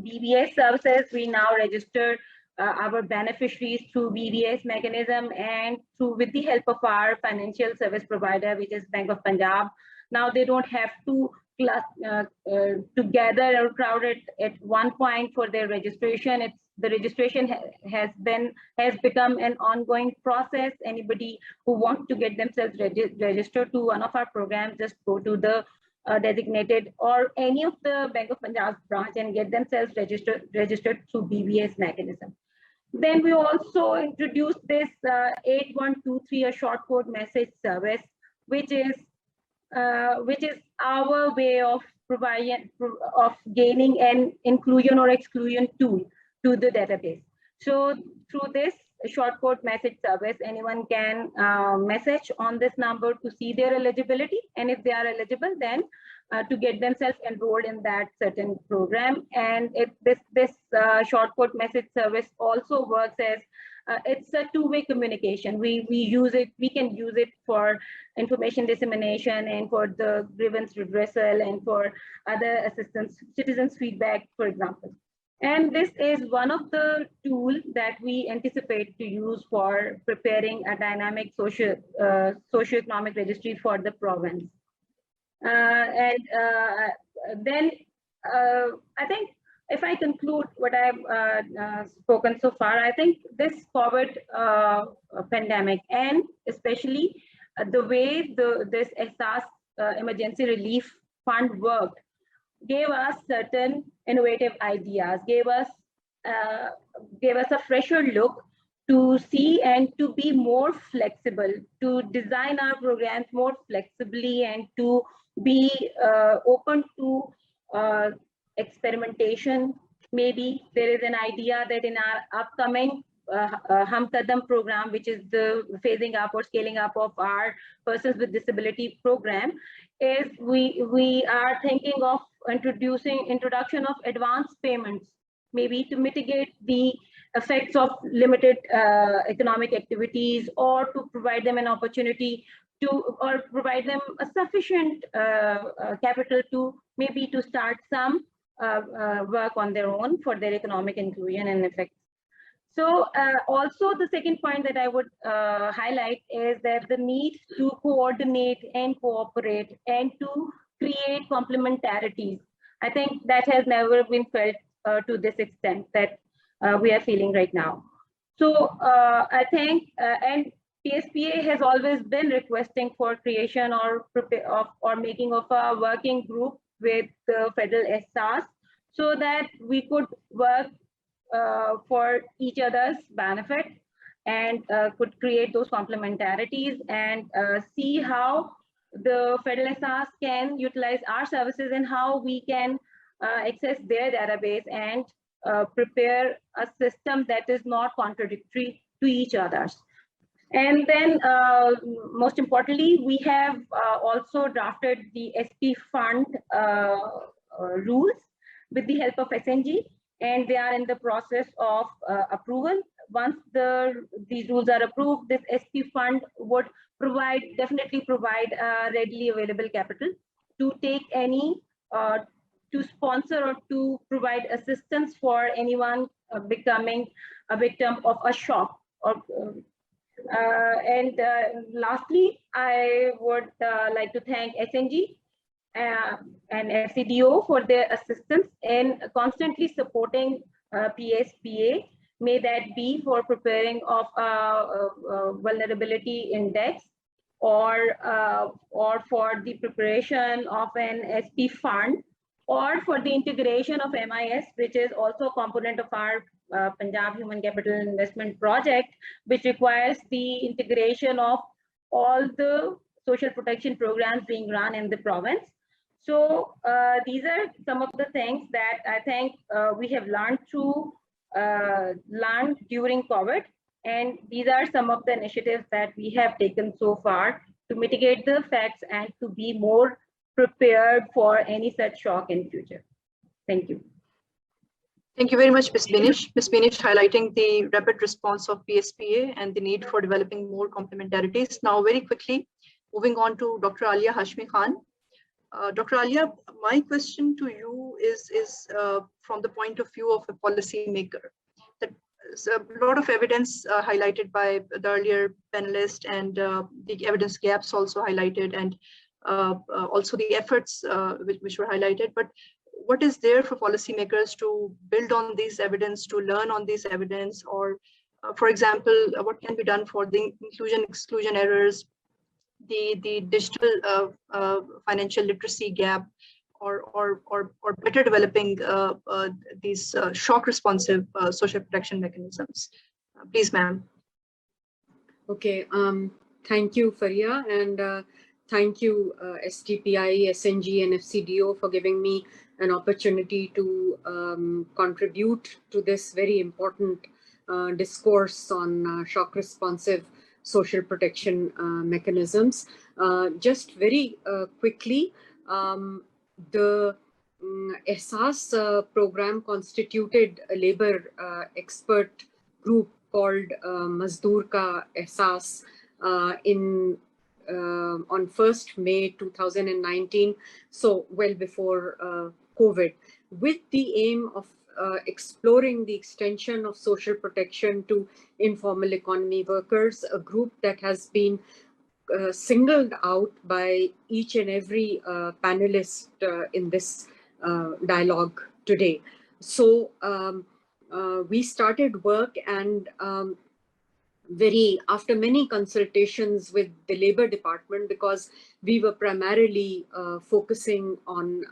BBS services. We now register our beneficiaries through BBS mechanism and with the help of our financial service provider, which is Bank of Punjab. Now they don't have to gather or crowd at one point for their registration. The registration has become an ongoing process. Anybody who wants to get themselves registered to one of our programs, just go to the designated or any of the Bank of Punjab branch and get themselves registered through BBS mechanism. Then we also introduced this 8123, a short code message service, which is our way of gaining an inclusion or exclusion tool to the database. So through this short code message service, anyone can message on this number to see their eligibility, and if they are eligible, then to get themselves enrolled in that certain program. And this short code message service also works as it's a two-way communication. We use it. We can use it for information dissemination and for the grievance redressal and for other assistance, citizens feedback, for example. And this is one of the tools that we anticipate to use for preparing a dynamic socio-economic registry for the province. Then I think if I conclude what I've spoken so far, I think this COVID pandemic and especially the way this Ehsaas emergency relief fund worked gave us certain innovative ideas, gave us a fresher look to see and to be more flexible, to design our programs more flexibly and to be open to experimentation. Maybe there is an idea that in our upcoming Hum Kadam program, which is the phasing up or scaling up of our persons with disability program, is we are thinking of introduction of advance payments, maybe to mitigate the effects of limited economic activities, or to provide them an opportunity to, or provide them a sufficient capital to maybe to start some work on their own for their economic inclusion and effects. So also the second point that I would highlight is that the need to coordinate and cooperate and to create complementarities. I think that has never been felt to this extent that we are feeling right now. So I think, and PSPA has always been requesting for creation or making of a working group with the federal Ehsaas so that we could work for each other's benefit and could create those complementarities and see how the federal Ehsaas can utilize our services and how we can access their database and prepare a system that is not contradictory to each other's. And then most importantly, we have also drafted the SP fund rules with the help of SNG, and they are in the process of approval. Once these rules are approved, this SP fund would definitely provide readily available capital to take any, to sponsor or to provide assistance for anyone becoming a victim of a shock. Lastly, I would like to thank SNG and FCDO for their assistance in constantly supporting PSPA, may that be for preparing of a vulnerability index or for the preparation of an SP fund, or for the integration of MIS, which is also a component of our Punjab Human Capital Investment Project, which requires the integration of all the social protection programs being run in the province. So these are some of the things that I think we have learned during COVID, and these are some of the initiatives that we have taken so far to mitigate the effects and to be more prepared for any such shock in future. Thank you. Thank you very much, Ms. Beenish. Ms. Beenish highlighting the rapid response of PSPA and the need for developing more complementarities. Now, very quickly, moving on to Dr. Alia Hashmi Khan. Dr. Alia, my question to you is from the point of view of a policy maker. There's a lot of evidence highlighted by the earlier panelist, and the evidence gaps also highlighted, and also the efforts which were highlighted. But what is there for policymakers to build on this evidence, to learn on this evidence, or for example, what can be done for the inclusion-exclusion errors, the digital financial literacy gap, or better developing these shock-responsive social protection mechanisms? Please, ma'am. Okay, thank you, Faria, and thank you, SDPI, SNG, and FCDO for giving me an opportunity to contribute to this very important discourse on shock-responsive social protection mechanisms. Just very quickly, the EHSAS program constituted a labor expert group called Mazdoor Ka Ehsaas on 1st May 2019, so well before COVID, with the aim of exploring the extension of social protection to informal economy workers, a group that has been singled out by each and every panelist in this dialogue today. So we started work, and after many consultations with the Labor Department, because we were primarily focusing on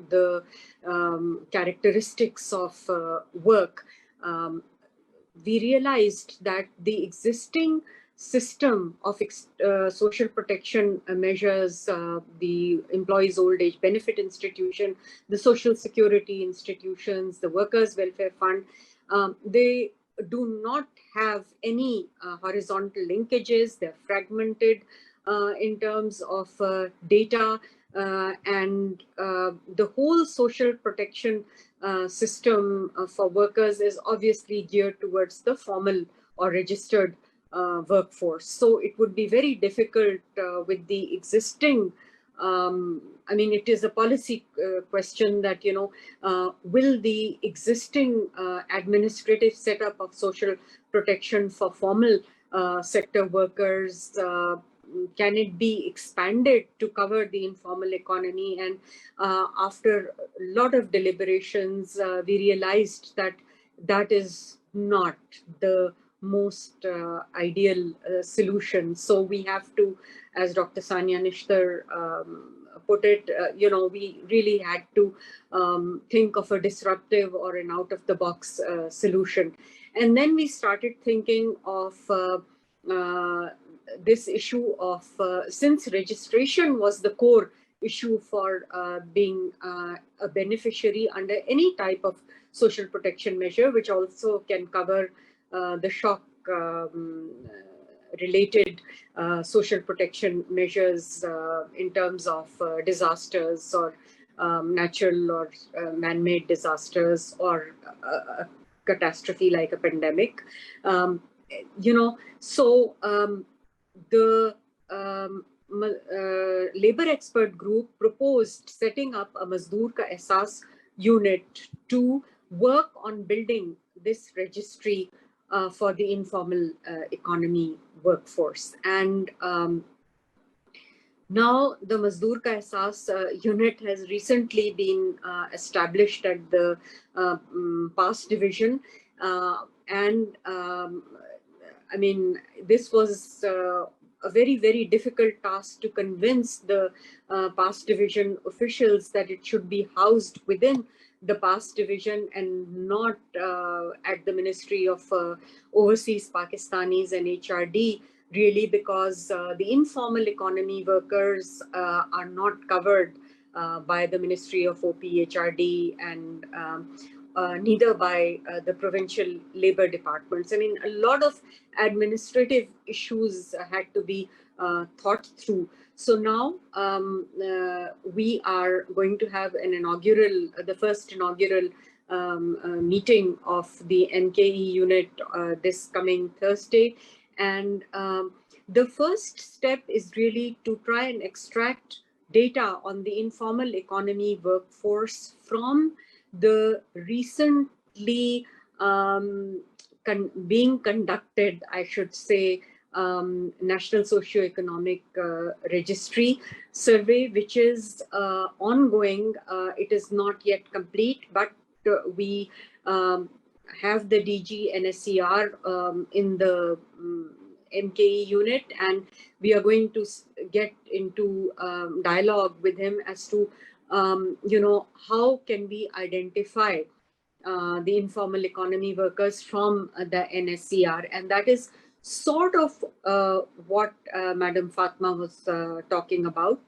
the characteristics of work, we realized that the existing system of social protection measures, the employees' old age benefit institution, the social security institutions, the workers' welfare fund, they do not have any horizontal linkages. They're fragmented in terms of data, and the whole social protection system for workers is obviously geared towards the formal or registered workforce. So it would be very difficult with the existing, I mean, it is a policy question that, you know, will the existing administrative setup of social protection for formal sector workers, can it be expanded to cover the informal economy? And after a lot of deliberations, we realized that that is not the most ideal solution. So we have to, as Dr. Sania Nishtar put it, you know, we really had to think of a disruptive or an out-of-the-box solution. And then we started thinking of this issue of, since registration was the core issue for being a beneficiary under any type of social protection measure, which also can cover the shock related social protection measures in terms of disasters or natural or man-made disasters or a catastrophe like a pandemic. You know, so the labor expert group proposed setting up a Mazdoor Ka Ehsaas unit to work on building this registry for the informal economy workforce. And now the Mazdoor Ka Ehsaas unit has recently been established at the PAS division. And I mean, this was a very, very difficult task to convince the PAS division officials that it should be housed within the PAS division and not at the Ministry of Overseas Pakistanis and HRD, really, because the informal economy workers are not covered by the Ministry of OP, HRD, and neither by the provincial labor departments. I mean, a lot of administrative issues had to be thought through. So now we are going to have an inaugural, the first inaugural meeting of the NKE unit this coming Thursday. And the first step is really to try and extract data on the informal economy workforce from the recently being conducted, I should say, National Socio-Economic Registry survey, which is ongoing. It is not yet complete, but we have the DG NSCR in the NKE unit, and we are going to get into dialogue with him as to you know, how can we identify the informal economy workers from the NSCR. And that is sort of what Madam Fatimah was talking about,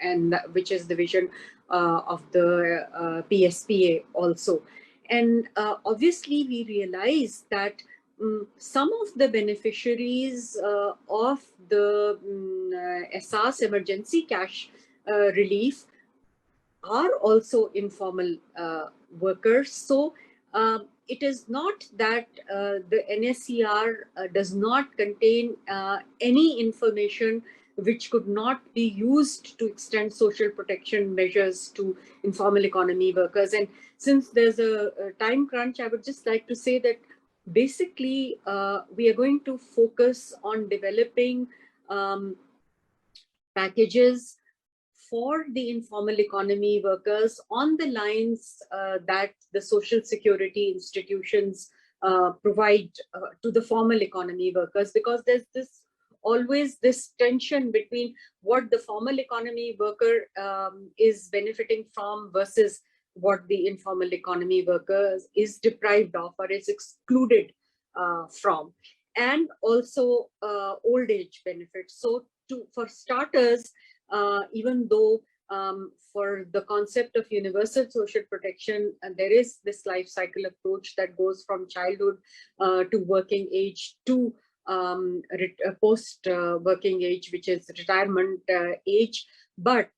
and which is the vision of the PSPA also. And obviously we realize that some of the beneficiaries of the Ehsaas emergency cash relief are also informal workers. So it is not that the NSER does not contain any information which could not be used to extend social protection measures to informal economy workers. And since there's a time crunch, I would just like to say that basically we are going to focus on developing packages for the informal economy workers on the lines that the social security institutions provide to the formal economy workers, because there's always this tension between what the formal economy worker is benefiting from versus what the informal economy workers is deprived of or is excluded from, and also old age benefits. So for starters, even though for the concept of universal social protection, there is this life cycle approach that goes from childhood to working age to post working age, which is retirement age. But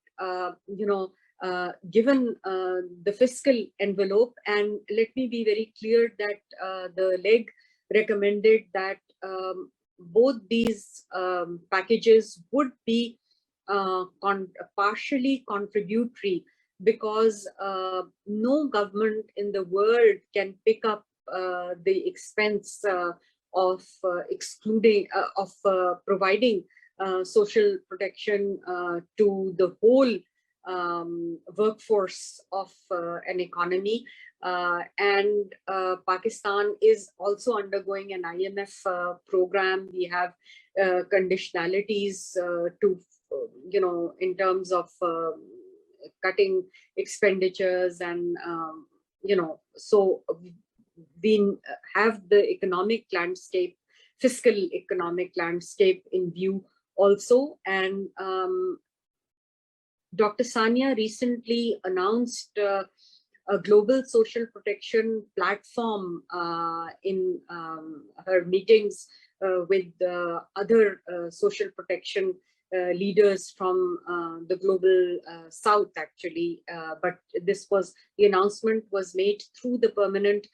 given the fiscal envelope, and let me be very clear that the leg recommended that both these packages would be partially contributory, because no government in the world can pick up the expense of providing social protection to the whole workforce of an economy. And Pakistan is also undergoing an IMF program. We have conditionalities to, in terms of cutting expenditures, and, so we have the economic landscape, fiscal economic landscape in view also. And Dr. Samia recently announced a global social protection platform in her meetings with other social protection leaders from the global south, actually. But the announcement was made through the permanent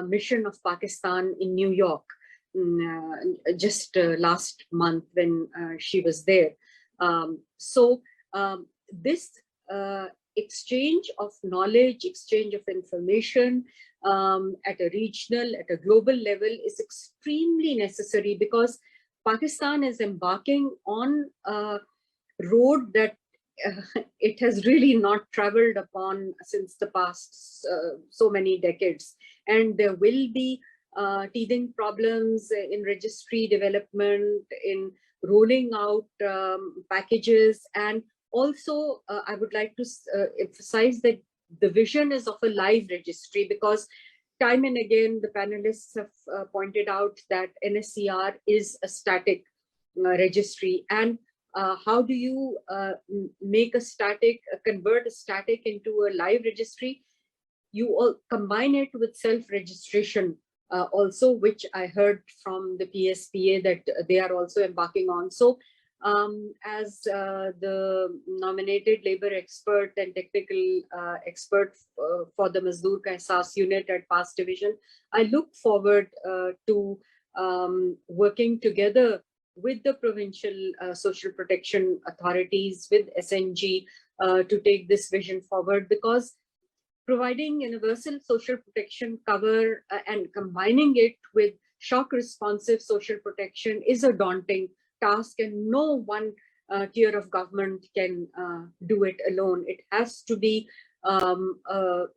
mission of Pakistan in New York just last month when she was there. This exchange of knowledge, exchange of information at a regional, at a global level is extremely necessary, because Pakistan is embarking on a road that it has really not traveled upon since the past so many decades. And there will be teething problems in registry development, in rolling out packages. And also, I would like to emphasize that the vision is of a live registry, because time and again, the panelists have pointed out that NSER is a static registry. And how do you make a static, convert a static into a live registry? You all combine it with self-registration also, which I heard from the PSPA that they are also embarking on. So as the nominated labor expert and technical expert for the Mazdoor Ka Ehsaas unit at PAS division, I look forward to working together with the provincial social protection authorities, with SNG, to take this vision forward, because providing universal social protection cover and combining it with shock responsive social protection is a daunting task, and no one tier of government can do it alone. It has to be a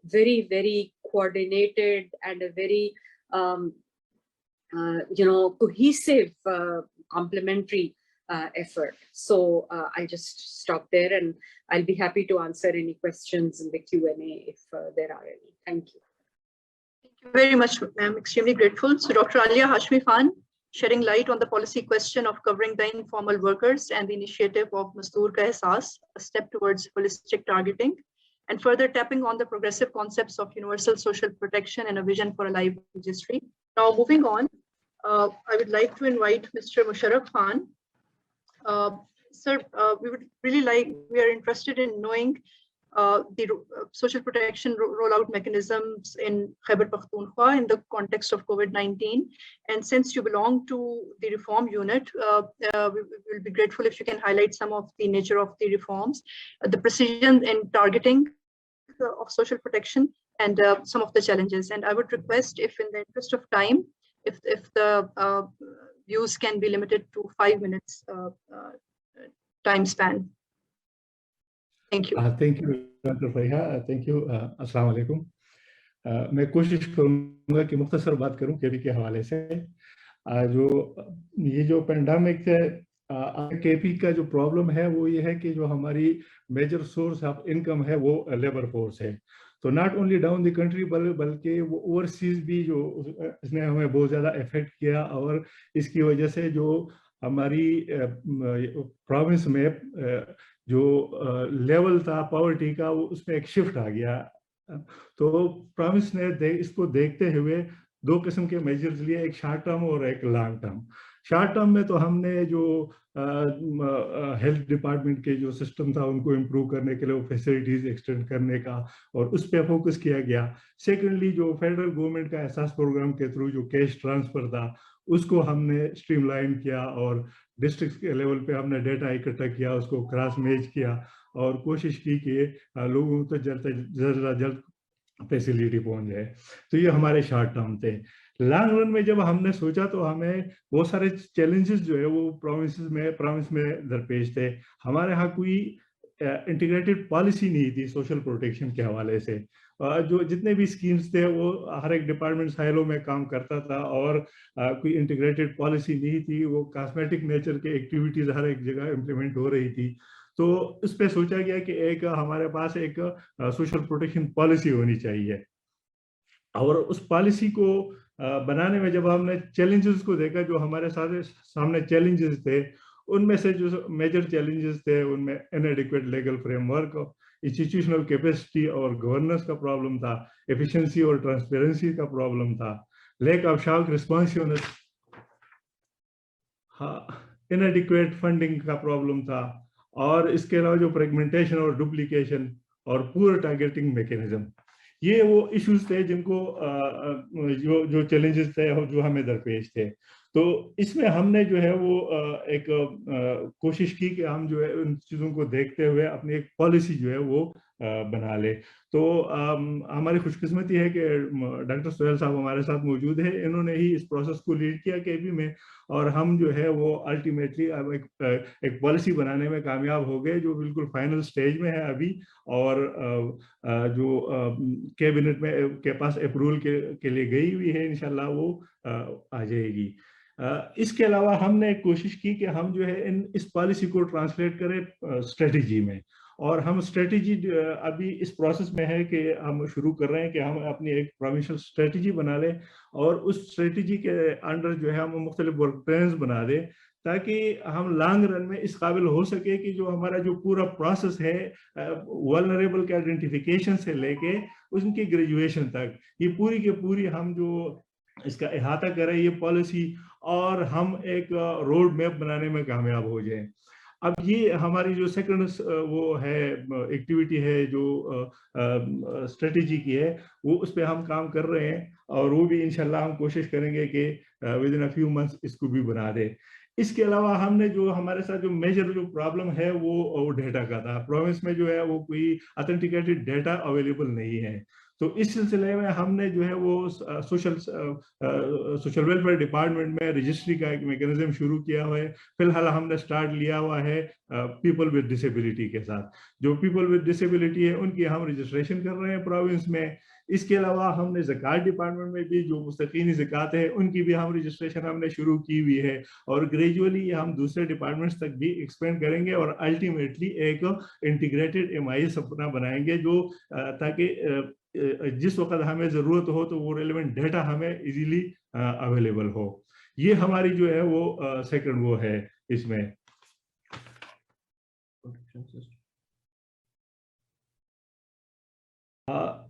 very, very coordinated and a very cohesive complementary effort. So I just stop there, and I'll be happy to answer any questions in the Q&A if there are any. Thank you. Thank you very much, ma'am. Extremely grateful. So Dr. Alia Hashmi Khan, shedding light on the policy question of covering the informal workers and the initiative of Mazdoor Ka Ehsaas, a step towards holistic targeting, and further tapping on the progressive concepts of universal social protection and a vision for a live registry. Now, moving on, I would like to invite Mr. Musharraf Khan. Sir, we are interested in knowing the social protection rollout mechanisms in Khyber Pakhtunkhwa in the context of COVID-19. And since you belong to the reform unit, we will be grateful if you can highlight some of the nature of the reforms, the precision in targeting of social protection, and some of the challenges. And I would request, if in the interest of time, if the views can be limited to 5 minutes time span. Thank you. Thank you, Dr. Fariha. Thank you. Assalamu alaikum. मैं कोशिश करूंगा कि मुख्तसर बात करूं KP के हवाले से। जो पेंडेमिक है, केपी का जो प्रॉब्लम है वो ये है कि जो हमारी मेजर सोर्स ऑफ इनकम है वो लेबर फोर्स है। तो not only down the country बल्कि वो ओवरसीज भी जो इसने हमें बहुत ज़्यादा इफेक्ट किया, और इसकी वजह से जो हमारी प्रोविंस में जो लेवल था पॉवर्टी का वो उसमें एक शिफ्ट आ गया। तो प्रोविंस ने इसको देखते हुए दो किस्म के मेजर्स लिए, एक शॉर्ट टर्म और एक लॉन्ग टर्म। शॉर्ट टर्म में तो हमने जो हेल्थ डिपार्टमेंट के जो सिस्टम था उनको इम्प्रूव करने के लिए वो फैसिलिटीज एक्सटेंड करने का और उस पर फोकस किया गया। सेकेंडली जो फेडरल गवर्नमेंट का एहसास प्रोग्राम के थ्रू जो कैश ट्रांसफर था उसको हमने स्ट्रीमलाइन किया और डिस्ट्रिक्ट के लेवल पे हमने डेटा इकट्ठा किया, उसको क्रॉस मैच किया और कोशिश की कि लोगों को जल्द फैसिलिटी पहुंच जाए। तो ये हमारे शॉर्ट टर्म थे। लॉन्ग रन में जब हमने सोचा तो हमें बहुत सारे चैलेंजेस जो है वो प्रोविंस में दरपेश थे। हमारे यहाँ कोई इंटीग्रेटेड पॉलिसी नहीं थी सोशल प्रोटेक्शन के हवाले से। जो जितने भी स्कीम्स थे वो हर एक डिपार्टमेंट साइलो में काम करता था और कोई इंटीग्रेटेड पॉलिसी नहीं थी। वो कॉस्मेटिक नेचर के एक्टिविटीज हर एक जगह इम्प्लीमेंट हो रही थी। तो इस पे सोचा गया कि एक हमारे पास एक सोशल प्रोटेक्शन पॉलिसी होनी चाहिए, और उस पॉलिसी को बनाने में जब हमने चैलेंजेस को देखा, जो हमारे सामने चैलेंजेस थे, उनमें से जो मेजर चैलेंजेस थे उनमें inadequate legal framework, institutional capacity और गवर्नेंस का प्रॉब्लम था, एफिशिएंसी और ट्रांसपेरेंसी का प्रॉब्लम था, lack of shock responsiveness, inadequate funding का प्रॉब्लम था, और इसके अलावा जो फ्रेगमेंटेशन और डुप्लीकेशन और पूर टारगेटिंग मैकेनिज्म, ये वो इश्यूज थे जिनको जो चैलेंजेस थे और जो हमें दरपेश थे। तो इसमें हमने जो है वो एक कोशिश की कि हम जो है उन चीज़ों को देखते हुए अपनी एक पॉलिसी जो है वो बना ले। तो हमारी खुशकिस्मती है कि डॉक्टर सोहेल साहब हमारे साथ मौजूद है। इन्होंने ही इस प्रोसेस को लीड किया केपी में, और हम जो है वो अल्टीमेटली अब एक पॉलिसी बनाने में कामयाब हो गए जो बिल्कुल फाइनल स्टेज में है अभी, और जो कैबिनेट में के पास अप्रूवल के लिए गई हुई है, इंशाल्लाह वो आ जाएगी। इसके अलावा हमने कोशिश की कि हम जो है इस पॉलिसी को ट्रांसलेट करें स्ट्रेटजी में, और हम स्ट्रेटजी अभी इस प्रोसेस में है कि हम शुरू कर रहे हैं कि हम अपनी एक प्रोविंशियल स्ट्रेटजी बना लें, और उस स्ट्रेटजी के अंडर जो है हम मुख्तलिफ वर्क प्लान्स बना दें ताकि हम लॉन्ग रन में इस काबिल हो सके कि जो हमारा जो पूरा प्रोसेस है वल्नरेबल के आइडेंटिफिकेशन से लेके उनकी ग्रेजुएशन तक, ये पूरी के पूरी हम जो इसका अहाता करें ये पॉलिसी, और हम एक रोड मैप बनाने में कामयाब हो जाएं। अब ये हमारी जो सेकंड वो है एक्टिविटी है जो स्ट्रेटेजी की है, वो उस पर हम काम कर रहे हैं, और वो भी इंशाल्लाह हम कोशिश करेंगे कि with in a few months इसको भी बना दे। इसके अलावा हमने जो हमारे साथ जो मेजर जो प्रॉब्लम है वो डेटा का था। प्रोविंस में जो है वो कोई ऑथेंटिकेटेड डेटा अवेलेबल नहीं है। तो इस सिलसिले में हमने जो है वो सोशल वेलफेयर डिपार्टमेंट में रजिस्ट्री का एक मैकेनिज्म शुरू किया हुआ है। फिलहाल हमने स्टार्ट लिया हुआ है पीपल विद डिसेबिलिटी के साथ। जो पीपल विद डिसेबिलिटी है उनकी हम रजिस्ट्रेशन कर रहे हैं प्रोविंस में। इसके अलावा हमने ज़कात डिपार्टमेंट में भी जो मुस्तकीनी ज़कात है उनकी भी हम रजिस्ट्रेशन हमने शुरू की हुई है, और ग्रेजुअली हम दूसरे डिपार्टमेंट्स तक भी एक्सपेंड करेंगे, और अल्टीमेटली एक इंटीग्रेटेड MIS अपना बनाएंगे जो ताकि जिस वक्त हमें ज़रूरत हो तो वो रेलेवेंट डाटा हमें इजीली अवेलेबल हो। ये हमारी जो है वो सेकंड वो है इसमें।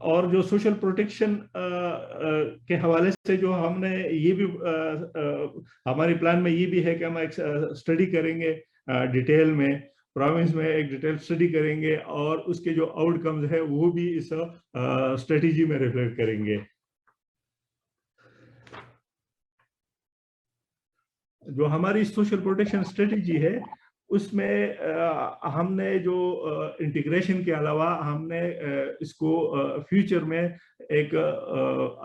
और जो सोशल प्रोटेक्शन के हवाले से जो हमने ये भी हमारे प्लान में ये भी है कि हम एक स्टडी करेंगे डिटेल में, प्रोविंस में एक डिटेल स्टडी करेंगे और उसके जो आउटकम्स है वो भी इस स्ट्रेटेजी में रिफ्लेक्ट करेंगे। जो हमारी सोशल प्रोटेक्शन स्ट्रेटेजी है उसमें हमने जो इंटीग्रेशन के अलावा हमने इसको फ्यूचर में एक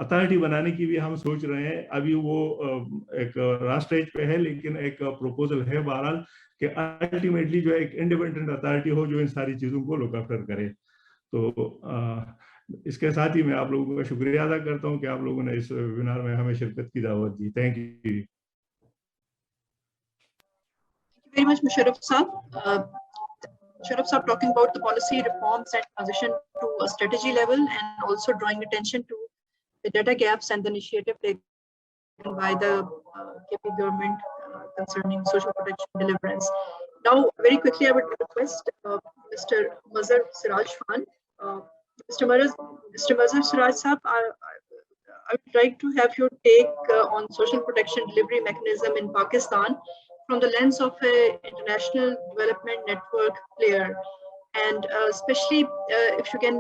अथॉरिटी बनाने की भी हम सोच रहे हैं। अभी वो एक राष्ट्र पे है, लेकिन एक प्रपोजल है बहरहाल कि अल्टीमेटली जो एक इंडिपेंडेंट अथॉरिटी हो जो इन सारी चीजों को लुक आफ्टर करे। तो इसके साथ ही मैं आप लोगों का शुक्रिया अदा करता हूं कि आप लोगों ने इस वेबिनार में हमें शिरकत की दावत दी। Thank you very much, Musharraf Saab. Musharraf Saab talking about the policy reforms and transition to a strategy level, and also drawing attention to the data gaps and the initiative taken by the KP government concerning social protection deliverance. Now, very quickly, I would request Mr. Mazhar Siraj Khan. Mr. Mazhar Siraj Saab, I would like to have your take on social protection delivery mechanism in Pakistan from the lens of an international development network player, and especially if you can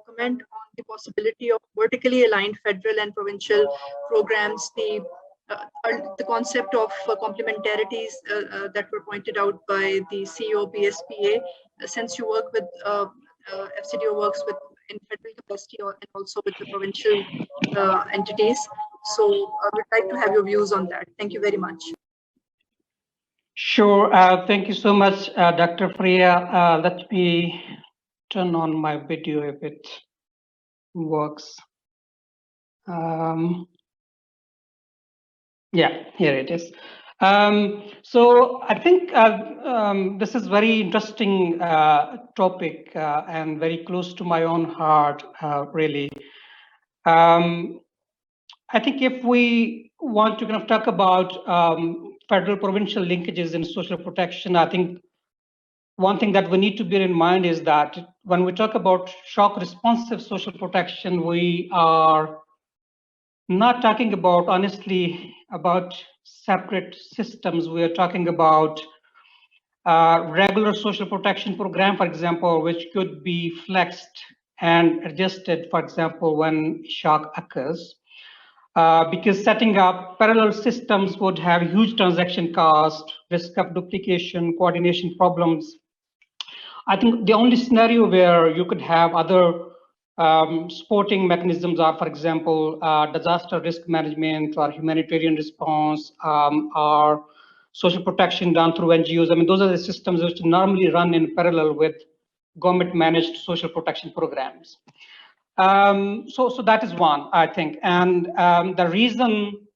comment on the possibility of vertically aligned federal and provincial programs, the concept of complementarities that were pointed out by the CEO PSPA, since you work with FCDO works with in federal capacity and also with the provincial entities. So I would like to have your views on that. Thank you very much. Sure. Thank you so much, Dr. Priya. Let me turn on my video if it works. Yeah, here it is. So I think this is very interesting topic and very close to my own heart, really. I think if we want to kind of talk about federal provincial linkages in social protection, I think one thing that we need to bear in mind is that when we talk about shock responsive social protection, we are not talking about, honestly, about separate systems. We are talking about regular social protection program, for example, which could be flexed and adjusted, for example, when shock occurs. Because setting up parallel systems would have huge transaction cost, risk of duplication, coordination problems. I think the only scenario where you could have other supporting mechanisms are, for example, disaster risk management or humanitarian response or social protection done through NGOs. I mean, those are the systems which normally run in parallel with government-managed social protection programs. So that is one, I think. And the reason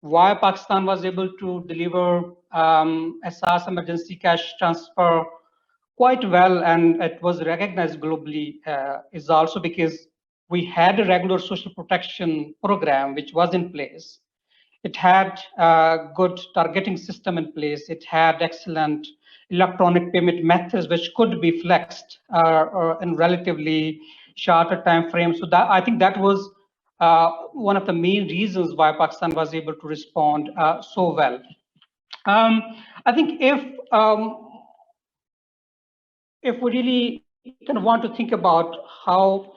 why Pakistan was able to deliver SARS emergency cash transfer quite well, and it was recognized globally, is also because we had a regular social protection program which was in place. It had a good targeting system in place. It had excellent electronic payment methods which could be flexed in relatively shorter time frame. So that, I think that was one of the main reasons why Pakistan was able to respond so well. I think if we really kind of want to think about how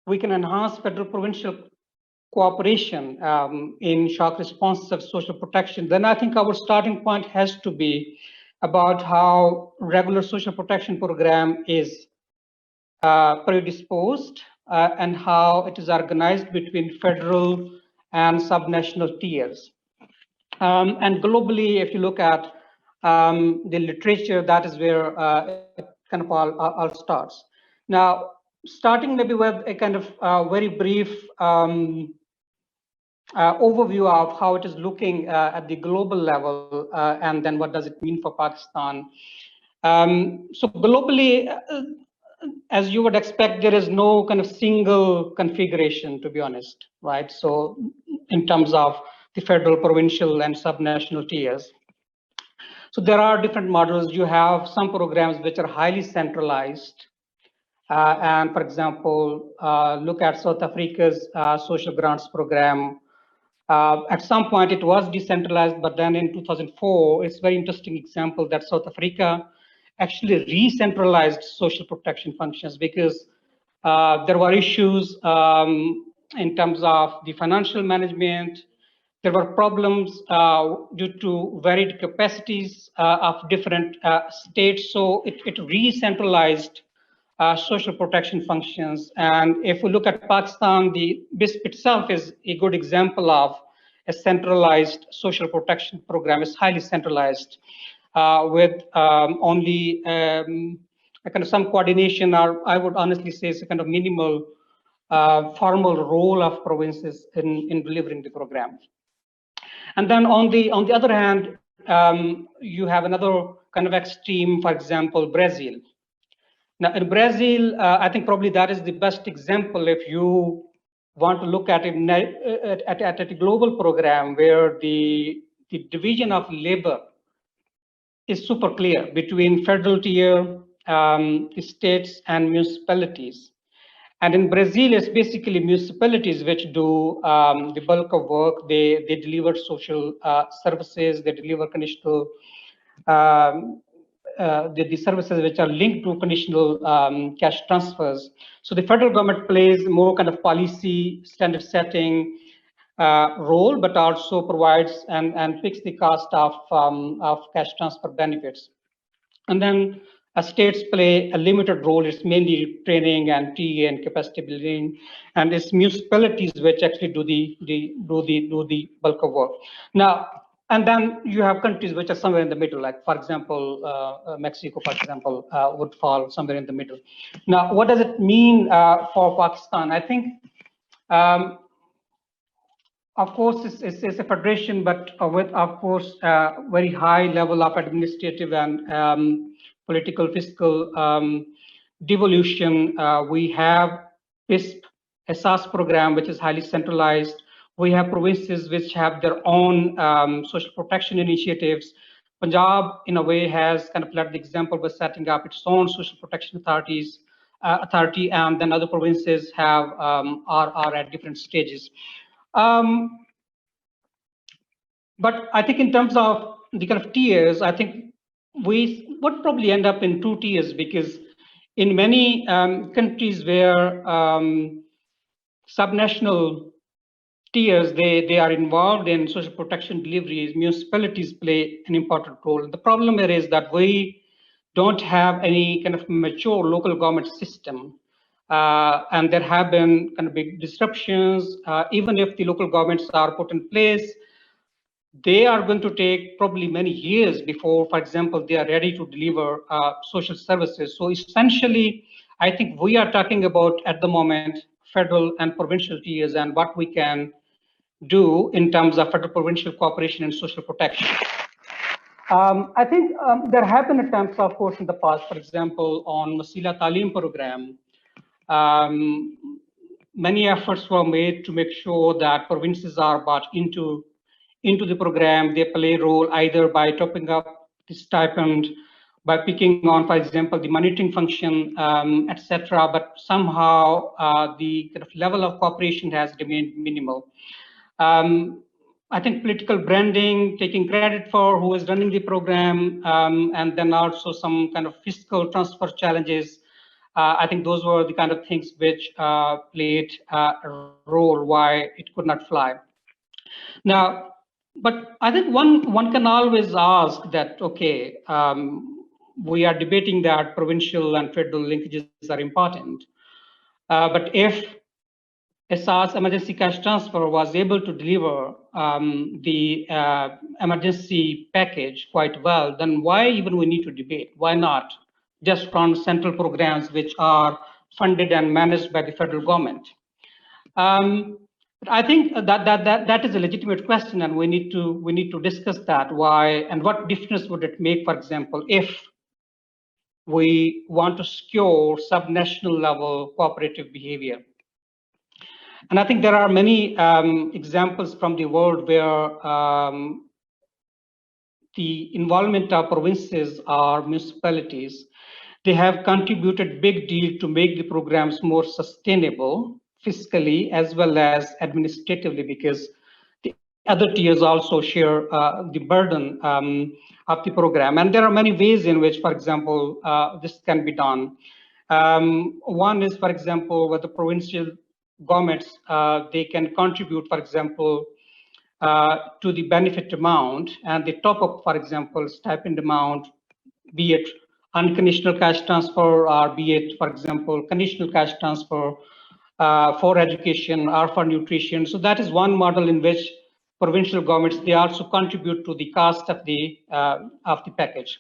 we can enhance federal provincial cooperation in shock responsive social protection, then I think our starting point has to be about how regular social protection program is predisposed and how it is organized between federal and subnational tiers. And globally, if you look at the literature, that is where it kind of all starts. Now, starting maybe with a kind of very brief overview of how it is looking at the global level, and then what does it mean for Pakistan. So globally, as you would expect, there is no kind of single configuration, to be honest, right? So in terms of the federal, provincial, and subnational tiers. So there are different models. You have some programs which are highly centralized. And for example, look at South Africa's social grants program. At some point it was decentralized, but then in 2004, it's a very interesting example that South Africa actually re-centralized social protection functions, because there were issues in terms of the financial management. There were problems due to varied capacities of different states. So it re-centralized social protection functions. And if we look at Pakistan, the BISP itself is a good example of a centralized social protection program. It's highly centralized with only a kind of some coordination, or I would honestly say it's a kind of minimal formal role of provinces in delivering the program. And then on the other hand, you have another kind of extreme, for example, Brazil. Now in Brazil, I think probably that is the best example if you want to look at it at a global program where the division of labor is super clear between federal tier, states and municipalities. And in Brazil, it's basically municipalities which do the bulk of work. They deliver social services, they deliver conditional, the services which are linked to conditional cash transfers. So the federal government plays more kind of policy standard setting role, but also provides and fix the cost of cash transfer benefits. And then states play a limited role. It's mainly training and TA and capacity building, and it's municipalities which actually do the bulk of work. Now, and then you have countries which are somewhere in the middle, like for example, Mexico, for example, would fall somewhere in the middle. Now, what does it mean for Pakistan? I think, of course, it's a federation, but with, of course, very high level of administrative and political fiscal devolution. We have PISP, a SAS program, which is highly centralized. We have provinces which have their own social protection initiatives. Punjab, in a way, has kind of led the example by setting up its own social protection authority, and then other provinces have are at different stages. But I think in terms of the kind of tiers, I think we would probably end up in 2 tiers, because in many countries where subnational tiers, they are involved in social protection deliveries, municipalities play an important role. And the problem here is that we don't have any kind of mature local government system. And there have been kind of big disruptions. Even if the local governments are put in place, they are going to take probably many years before, for example, they are ready to deliver social services. So essentially, I think we are talking about at the moment federal and provincial tiers and what we can do in terms of federal provincial cooperation and social protection. I think there have been attempts, of course, in the past, for example, on Wasila Talim program. Many efforts were made to make sure that provinces are brought into the program. They play a role either by topping up the stipend, by picking on, for example, the monitoring function, etc. But somehow the kind of level of cooperation has remained minimal. I think political branding, taking credit for who is running the program, and then also some kind of fiscal transfer challenges. I think those were the kind of things which played a role why it could not fly. Now, but I think one can always ask that, okay, we are debating that provincial and federal linkages are important. But if SAS emergency cash transfer was able to deliver the emergency package quite well, then why even we need to debate? Why not just run central programs which are funded and managed by the federal government? I think that is a legitimate question, and we need to discuss that. Why and what difference would it make, for example, if we want to secure subnational level cooperative behavior? And I think there are many examples from the world where the involvement of provinces or municipalities, they have contributed big deal to make the programs more sustainable fiscally as well as administratively, because the other tiers also share the burden of the program. And there are many ways in which, for example, this can be done. One is, for example, with the provincial governments, they can contribute, for example, to the benefit amount and the top up, for example, stipend amount, be it unconditional cash transfer or be it, for example, conditional cash transfer for education or for nutrition. So that is one model in which provincial governments, they also contribute to the cost of the package.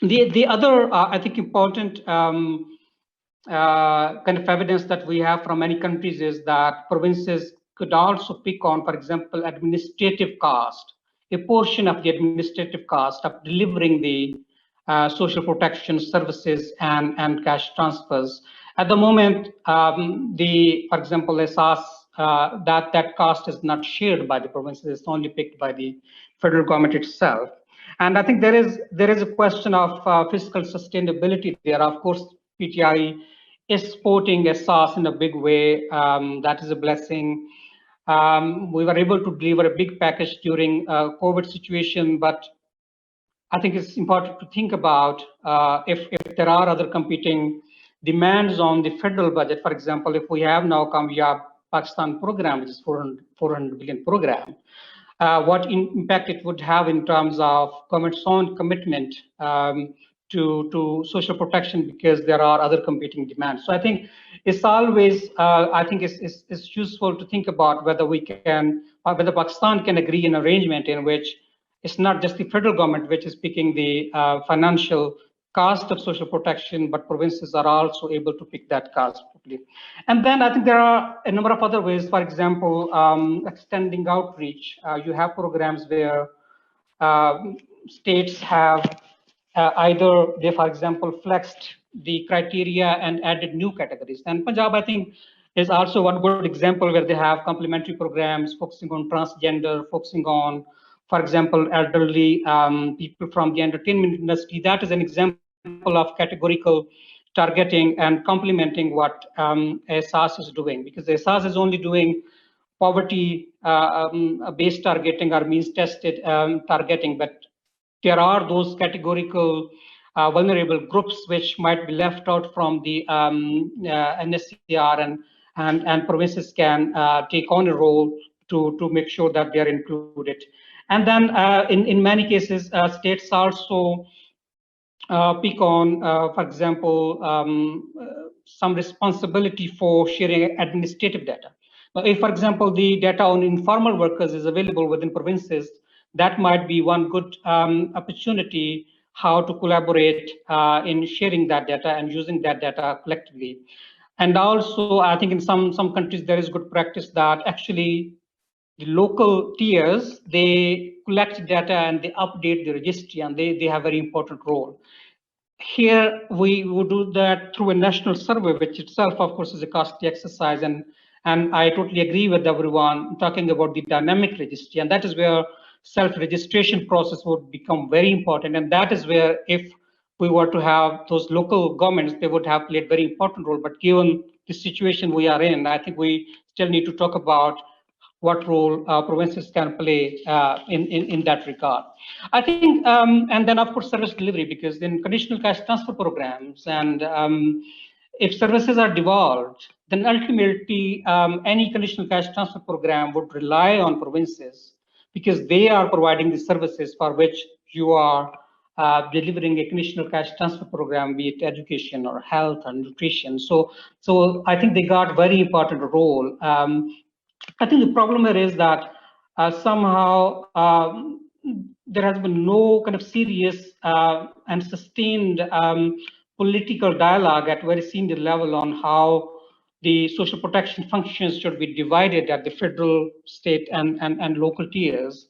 The other, I think, important kind of evidence that we have from many countries is that provinces could also pick on, for example, administrative cost, a portion of the administrative cost of delivering the social protection services and cash transfers. At the moment, for example, SARS, that cost is not shared by the provinces; it's only picked by the federal government itself. And I think there is a question of fiscal sustainability there. Of course, PTI is supporting SARS in a big way. That is a blessing. We were able to deliver a big package during COVID situation, but I think it's important to think about if there are other competing demands on the federal budget. For example, if we have now Kamyab Pakistan program, which is 400 billion program, what impact it would have in terms of government's own commitment to social protection, because there are other competing demands. So I think it's always, I think it's useful to think about whether we can, or whether Pakistan can agree an arrangement in which it's not just the federal government which is picking the financial cost of social protection, but provinces are also able to pick that cost properly. And then I think there are a number of other ways. For example, extending outreach. You have programs where states have either they, for example, flexed the criteria and added new categories. And Punjab, I think, is also one good example where they have complementary programs focusing on transgender, focusing on, for example, elderly people from the entertainment industry. That is an example of categorical targeting and complementing what SARS is doing, because SARS is only doing poverty-based targeting or means-tested targeting, but there are those categorical vulnerable groups which might be left out from the NSCR, and provinces can take on a role to make sure that they are included. And then in many cases, states also pick on, for example, some responsibility for sharing administrative data. Now, if, for example, the data on informal workers is available within provinces, that might be one good opportunity how to collaborate in sharing that data and using that data collectively. And also, I think in some countries, there is good practice that actually the local tiers, they collect data and they update the registry, and they have a very important role. Here, we would do that through a national survey, which itself, of course, is a costly exercise. And I totally agree with everyone talking about the dynamic registry. And that is where self-registration process would become very important. And that is where, if we were to have those local governments, they would have played a very important role. But given the situation we are in, I think we still need to talk about what role provinces can play in that regard. I think, and then of course service delivery, because in conditional cash transfer programs, and if services are devolved, then ultimately any conditional cash transfer program would rely on provinces, because they are providing the services for which you are delivering a conditional cash transfer program, be it education or health and nutrition. So I think they got very important role. I think the problem here is that somehow there has been no kind of serious and sustained political dialogue at very senior level on how the social protection functions should be divided at the federal, state, and local tiers.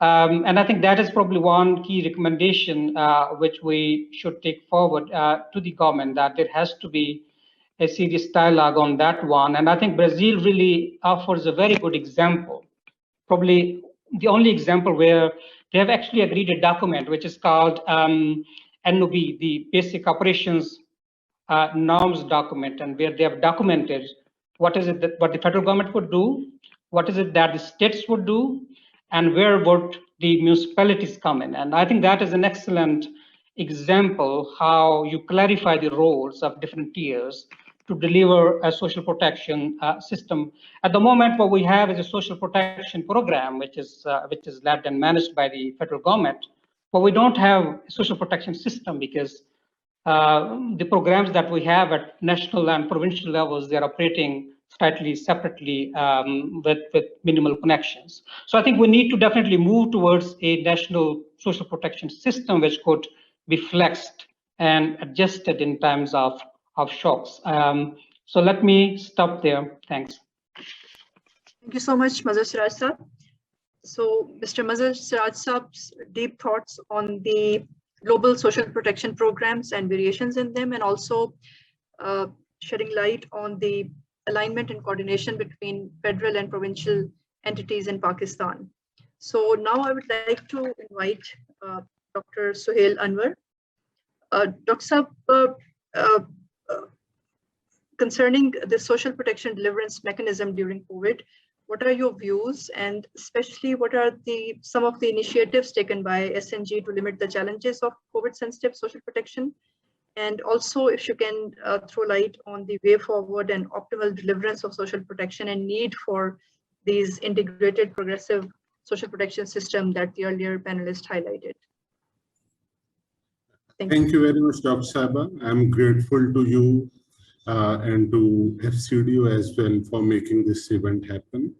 And I think that is probably one key recommendation which we should take forward to the government, that there has to be a serious dialogue on that one. And I think Brazil really offers a very good example, probably the only example where they have actually agreed a document which is called NOB, the Basic Operations Norms document, and where they have documented what is it that what the federal government would do, what is it that the states would do, and where would the municipalities come in? And I think that is an excellent example how you clarify the roles of different tiers to deliver a social protection system. At the moment, what we have is a social protection program, which is led and managed by the federal government, but we don't have a social protection system because the programs that we have at national and provincial levels, they're operating slightly separately with minimal connections. So I think we need to definitely move towards a national social protection system which could be flexed and adjusted in times of shocks. So let me stop there. Thanks. Thank you so much, Mazhar Siraj Saab. So Mr. Mazhar Siraj Saab's deep thoughts on the global social protection programs and variations in them, and also shedding light on the alignment and coordination between federal and provincial entities in Pakistan. So now I would like to invite Dr. Sohail Anwar. Dr. Saab, concerning the social protection deliverance mechanism during COVID, what are your views, and especially what are some of the initiatives taken by SNG to limit the challenges of COVID-sensitive social protection? And also, if you can throw light on the way forward and optimal deliverance of social protection and need for these integrated progressive social protection system that the earlier panelist highlighted. Thank you very much, Dr. Saba. I'm grateful to you and to FCDO as well for making this event happen.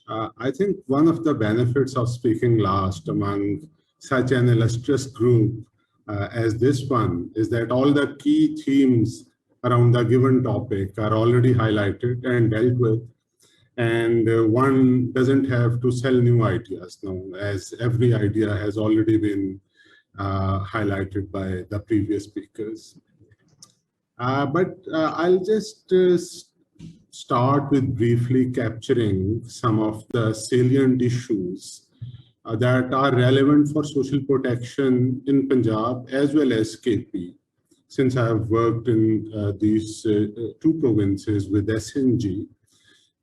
I think one of the benefits of speaking last among such an illustrious group as this one is that all the key themes around the given topic are already highlighted and dealt with, and one doesn't have to sell new ideas now, as every idea has already been highlighted by the previous speakers. But I'll just start with briefly capturing some of the salient issues that are relevant for social protection in Punjab as well as KP, since I have worked in these two provinces with SNG,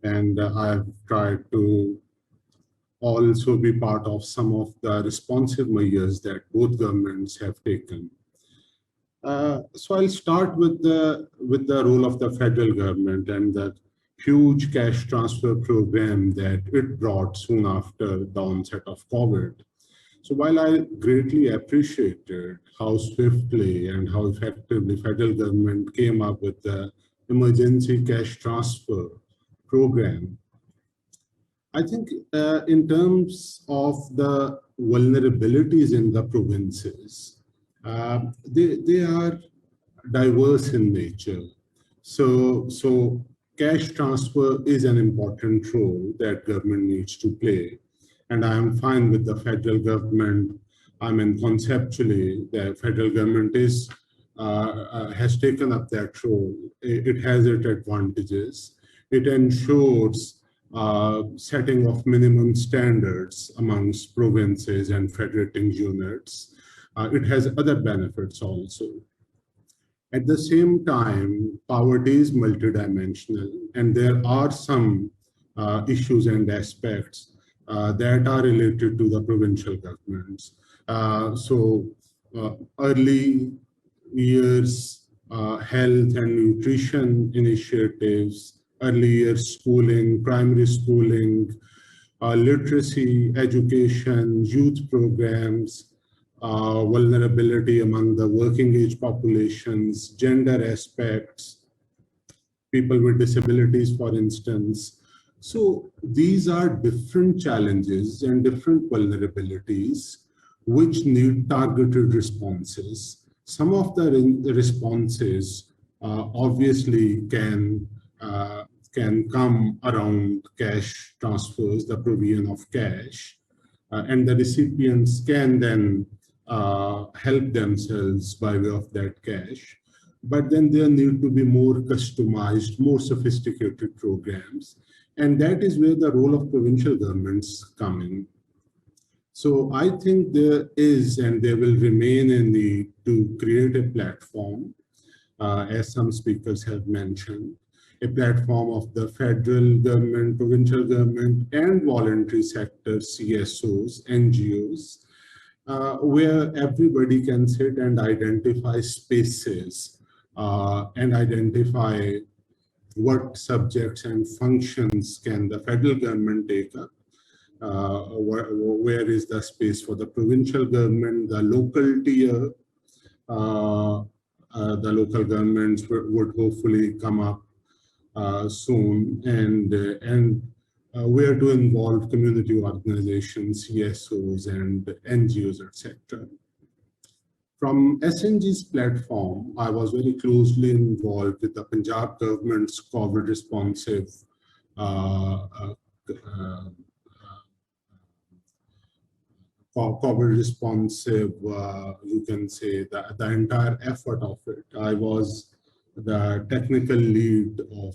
and I've tried to also be part of some of the responsive measures that both governments have taken. So I'll start with the role of the federal government and that huge cash transfer program that it brought soon after the onset of COVID. So while I greatly appreciated how swiftly and how effectively federal government came up with the emergency cash transfer program, I think in terms of the vulnerabilities in the provinces, they are diverse in nature. So cash transfer is an important role that government needs to play. And I am fine with the federal government. I mean, conceptually, the federal government has taken up that role. It has its advantages. It ensures setting of minimum standards amongst provinces and federating units. It has other benefits also. At the same time, poverty is multidimensional, and there are some issues and aspects that are related to the provincial governments. Early years health and nutrition initiatives, early years schooling, primary schooling, literacy, education, youth programs, vulnerability among the working age populations, gender aspects, people with disabilities, for instance. So these are different challenges and different vulnerabilities which need targeted responses. Some of the responses obviously can come around cash transfers, the provision of cash, and the recipients can then help themselves by way of that cash. But then there need to be more customized, more sophisticated programs. And that is where the role of provincial governments come in. So I think there is and there will remain a need to create a platform, as some speakers have mentioned, a platform of the federal government, provincial government, and voluntary sector CSOs, NGOs, where everybody can sit and identify spaces and identify what subjects and functions can the federal government take up. Where is the space for the provincial government, the local tier, the local governments would hopefully come up soon, and where to involve community organizations, CSOs, and NGOs, etc. From SNG's platform, I was very closely involved with the Punjab government's COVID responsive you can say, the entire effort of it. I was the technical lead of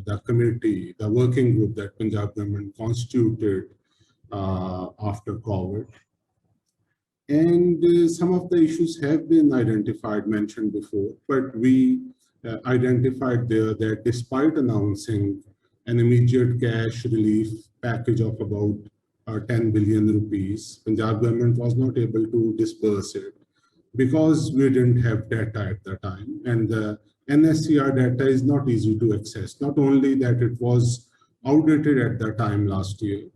the committee, the working group that Punjab government constituted after COVID. And some of the issues have been identified, mentioned before, but we identified there that despite announcing an immediate cash relief package of about 10 billion rupees, Punjab government was not able to disperse it because we didn't have data at the time. And the NSCR data is not easy to access. Not only that it was outdated at the time last year,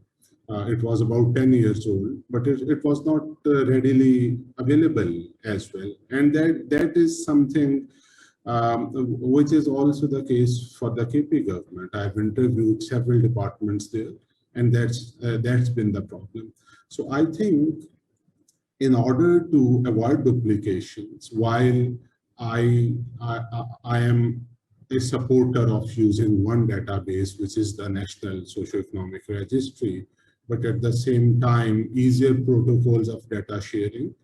it was about 10 years old, but it was not readily available as well. And that is something which is also the case for the KP government. I've interviewed several departments there, and that's been the problem. So I think in order to avoid duplications, while I am a supporter of using one database, which is the National Socio-Economic Registry, but at the same time, easier protocols of data sharing.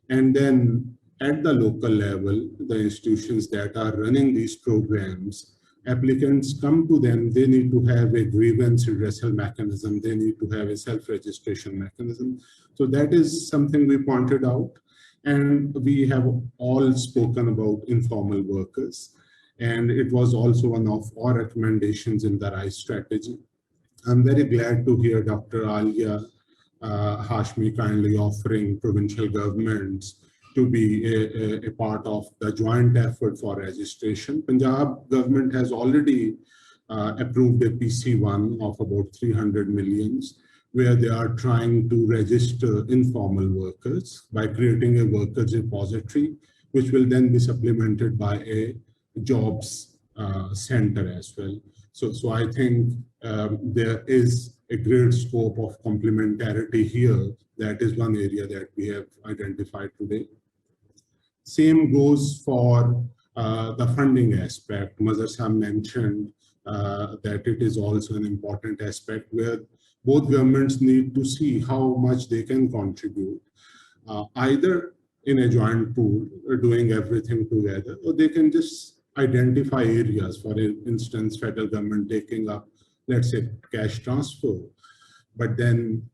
And then at the local level, the institutions that are running these programs, applicants come to them, they need to have a grievance redressal mechanism, they need to have a self-registration mechanism. So that is something we pointed out. And we have all spoken about informal workers. And it was also one of our recommendations in the RISE strategy. I'm very glad to hear Dr. Alia Hashmi kindly offering provincial governments to be a part of the joint effort for registration. Punjab government has already approved a PC1 of about 300 millions, where they are trying to register informal workers by creating a workers repository, which will then be supplemented by a jobs center as well. So I think there is a great scope of complementarity here. That is one area that we have identified today. Same goes for the funding aspect. Mazhar mentioned that it is also an important aspect where both governments need to see how much they can contribute, either in a joint pool or doing everything together, or they can just identify areas, for instance, federal government taking up, let's say, cash transfer. But then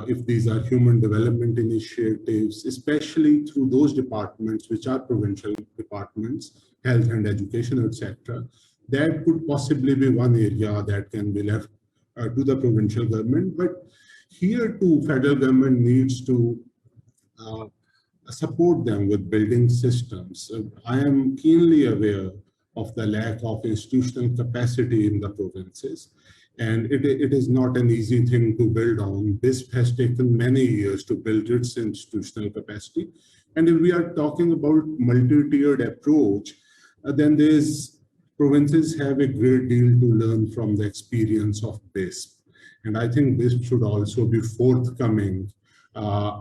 if these are human development initiatives, especially through those departments which are provincial departments, health and education, etc., that could possibly be one area that can be left to the provincial government. But here too, federal government needs to support them with building systems. I am keenly aware of the lack of institutional capacity in the provinces, and it is not an easy thing to build on. This has taken many years to build its institutional capacity. And if we are talking about multi-tiered approach, then provinces have a great deal to learn from the experience of BISP. And I think BISP should also be forthcoming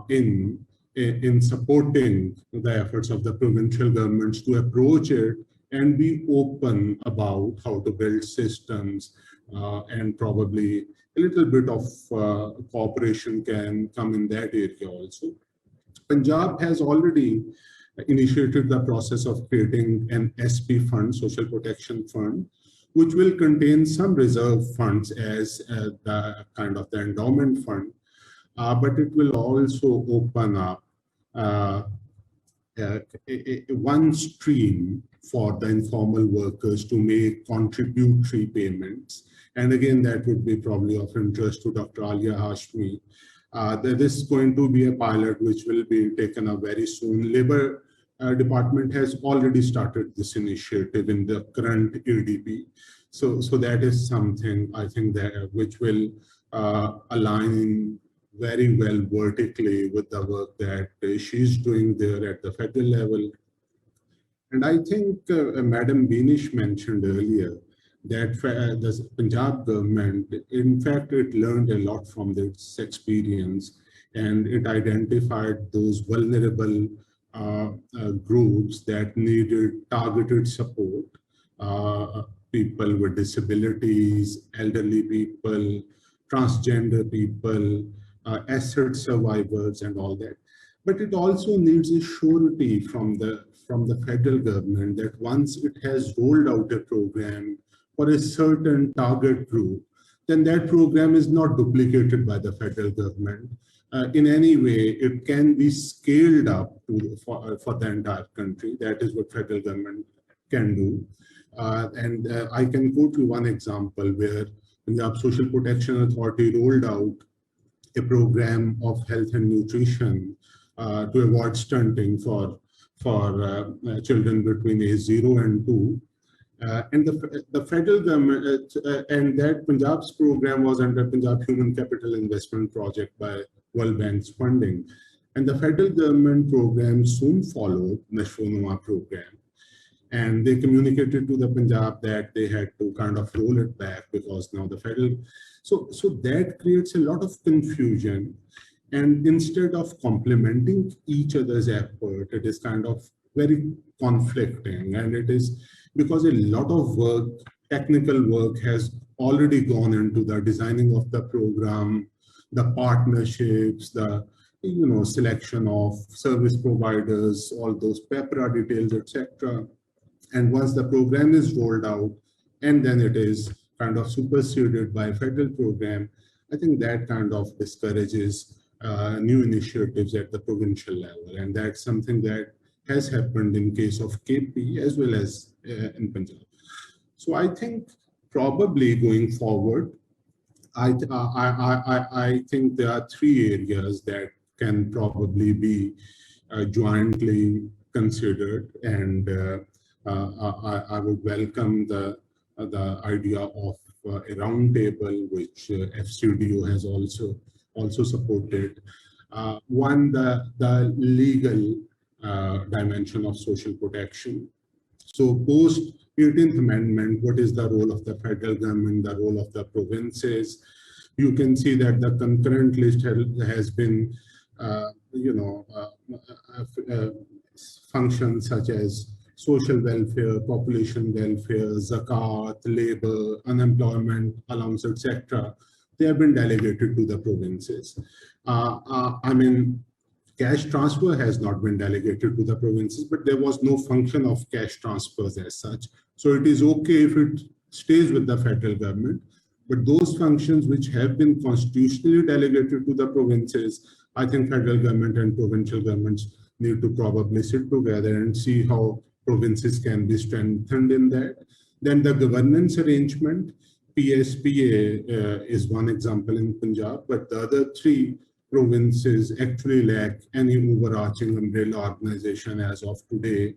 in supporting the efforts of the provincial governments to approach it and be open about how to build systems, and probably a little bit of cooperation can come in that area also. Punjab has already initiated the process of creating an SP fund, Social Protection Fund, which will contain some reserve funds as the kind of the endowment fund, but it will also open up one stream for the informal workers to make contributory payments. And again, that would be probably of interest to Dr. Alia Hashmi. There is going to be a pilot which will be taken up very soon. Labor Department has already started this initiative in the current ADP. So that is something I think that which will align very well vertically with the work that she's doing there at the federal level. And I think Madam Beenish mentioned earlier that the Punjab government, in fact, it learned a lot from this experience, and it identified those vulnerable groups that needed targeted support, people with disabilities, elderly people, transgender people, asset survivors and all that. But it also needs a surety from the federal government that once it has rolled out a program for a certain target group, then that program is not duplicated by the federal government. In any way, it can be scaled up for the entire country. That is what federal government can do. And I can quote you one example where Punjab Social Protection Authority rolled out a program of health and nutrition to avoid stunting for children between age 0 and 2. And the federal government, and that Punjab's program was under Punjab Human Capital Investment Project by World Bank's funding. And the federal government program soon followed Nashwa Numa program. And they communicated to the Punjab that they had to kind of roll it back because now the federal, so that creates a lot of confusion. And instead of complementing each other's effort, it is kind of very conflicting. And it is because a lot of work, technical work has already gone into the designing of the program, the partnerships, the selection of service providers, all those PEPRA details, etc. And once the program is rolled out, and then it is kind of superseded by a federal program, I think that kind of discourages new initiatives at the provincial level. And that's something that has happened in case of KP as well as in Punjab. So I think probably going forward, I think there are 3 areas that can probably be jointly considered, and I would welcome the idea of a roundtable, which FCDO has also supported. One, the legal dimension of social protection. So post 18th Amendment, what is the role of the federal government, the role of the provinces? You can see that the concurrent list has been, functions such as social welfare, population welfare, zakat, labor, unemployment allowance, etc. They have been delegated to the provinces. I mean, cash transfer has not been delegated to the provinces, but there was no function of cash transfers as such. So it is okay if it stays with the federal government, but those functions which have been constitutionally delegated to the provinces, I think federal government and provincial governments need to probably sit together and see how provinces can be strengthened in that. Then the governance arrangement, PSPA is one example in Punjab, but the other 3 provinces actually lack any overarching umbrella organization as of today.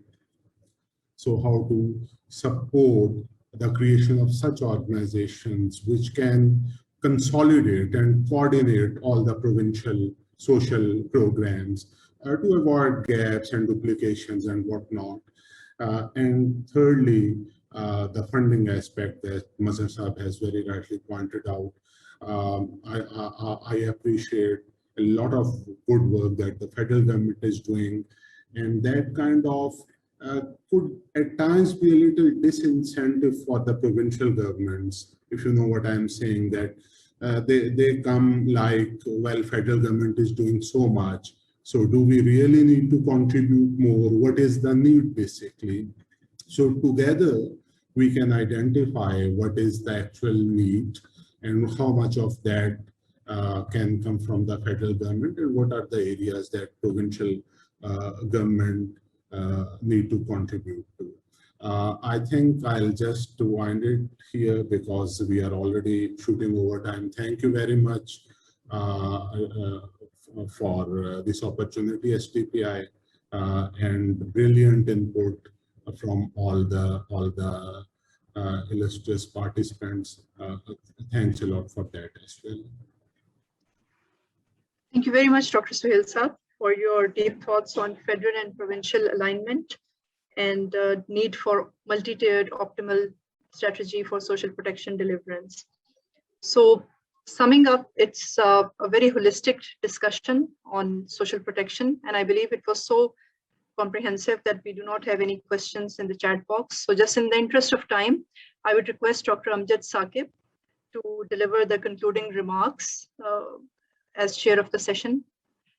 So how to support the creation of such organizations which can consolidate and coordinate all the provincial social programs to avoid gaps and duplications and whatnot. And thirdly, the funding aspect that Mazhar Sahib has very rightly pointed out. I appreciate a lot of good work that the federal government is doing, and that kind of could at times be a little disincentive for the provincial governments, if you know what I'm saying, that they come like, well, federal government is doing so much, so do we really need to contribute more? What is the need, basically? So together, we can identify what is the actual need and how much of that can come from the federal government, and what are the areas that provincial government need to contribute to. I think I'll just wind it here because we are already shooting over time. Thank you very much for this opportunity, SDPI, and brilliant input from all the illustrious participants. Thanks a lot for that as well. Thank you very much, Dr. Sohail Saab, for your deep thoughts on federal and provincial alignment and need for multi-tiered optimal strategy for social protection deliverance. So summing up, it's a very holistic discussion on social protection, and I believe it was so comprehensive that we do not have any questions in the chat box. So just in the interest of time, I would request Dr. Amjad Saqib to deliver the concluding remarks as chair of the session.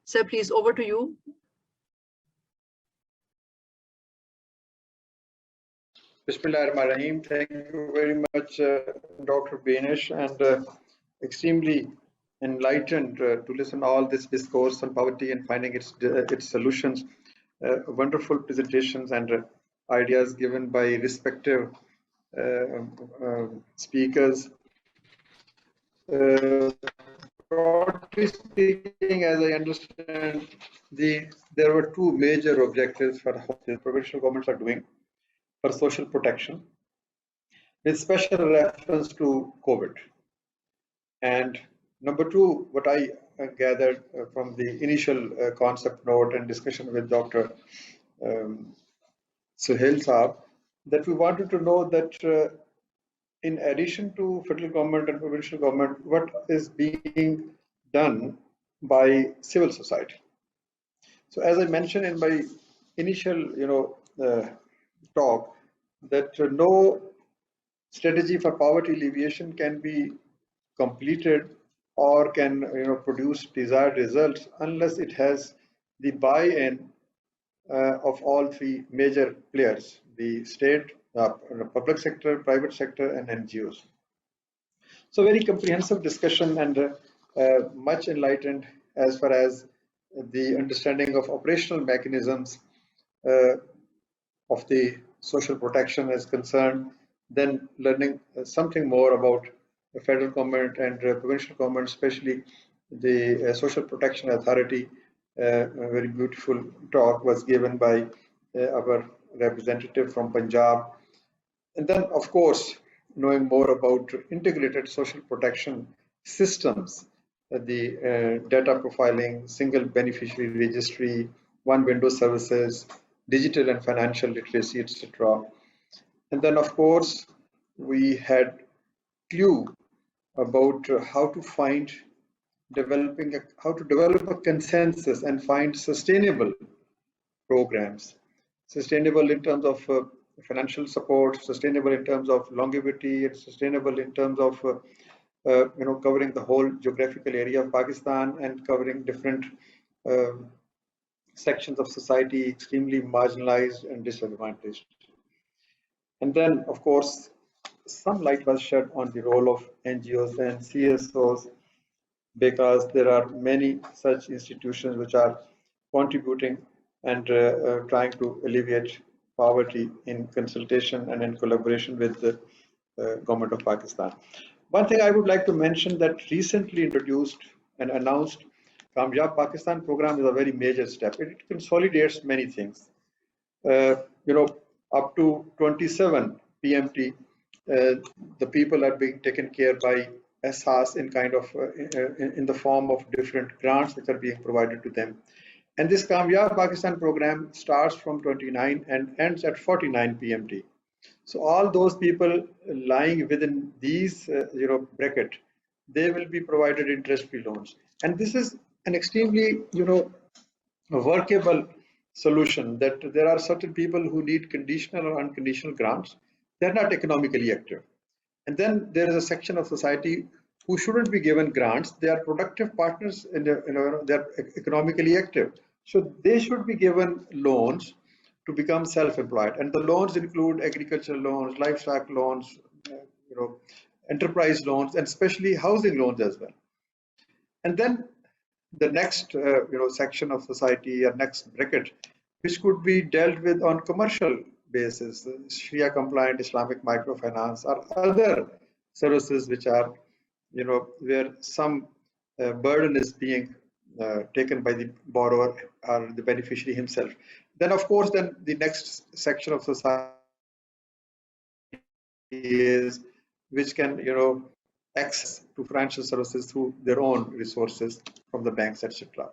Sir, please, over to you. Bismillahirrahmanirrahim. Thank you very much, Dr. Beenish, and extremely enlightened to listen all this discourse on poverty and finding its solutions. Wonderful presentations and ideas given by respective speakers. Broadly speaking, as I understand, there were two major objectives for what the provincial governments are doing for social protection, with special reference to COVID. And number two, what I gathered from the initial concept note and discussion with Dr. Sohail Saab, that we wanted to know that in addition to federal government and provincial government, what is being done by civil society. So as I mentioned in my initial talk, that no strategy for poverty alleviation can be completed or can produce desired results unless it has the buy-in of all three major players: the state, public sector, private sector, and NGOs. So very comprehensive discussion and much enlightened as far as the understanding of operational mechanisms of the social protection is concerned, then learning something more about the federal government and provincial government, especially the Social Protection Authority. A very beautiful talk was given by our representative from Punjab. And then, of course, knowing more about integrated social protection systems, the data profiling, single beneficiary registry, one window services, digital and financial literacy, etc. And then, of course, we had clue about how to develop a consensus and find sustainable programs, sustainable in terms of financial support, sustainable in terms of longevity, and sustainable in terms of covering the whole geographical area of Pakistan and covering different sections of society extremely marginalized and disadvantaged. And then, of course, some light was shed on the role of NGOs and CSOs, because there are many such institutions which are contributing and trying to alleviate poverty in consultation and in collaboration with the government of Pakistan. One thing I would like to mention that recently introduced and announced Kamyab Pakistan program is a very major step. It consolidates many things. Up to 27 PMT, the people are being taken care by SHAS in kind of in the form of different grants which are being provided to them. And this Kamyab Pakistan program starts from 29 and ends at 49 PMT. So all those people lying within these bracket, they will be provided interest-free loans. And this is an extremely workable solution, that there are certain people who need conditional or unconditional grants. They're not economically active. And then there is a section of society who shouldn't be given grants. They are productive partners and they're economically active. So they should be given loans to become self-employed. And the loans include agricultural loans, livestock loans, enterprise loans, and especially housing loans as well. And then the next section of society or next bracket, which could be dealt with on commercial basis, Sharia compliant Islamic microfinance, or other services which are, where some burden is being taken by the borrower or the beneficiary himself. Then, of course, then the next section of society is which can, access to financial services through their own resources from the banks, etc.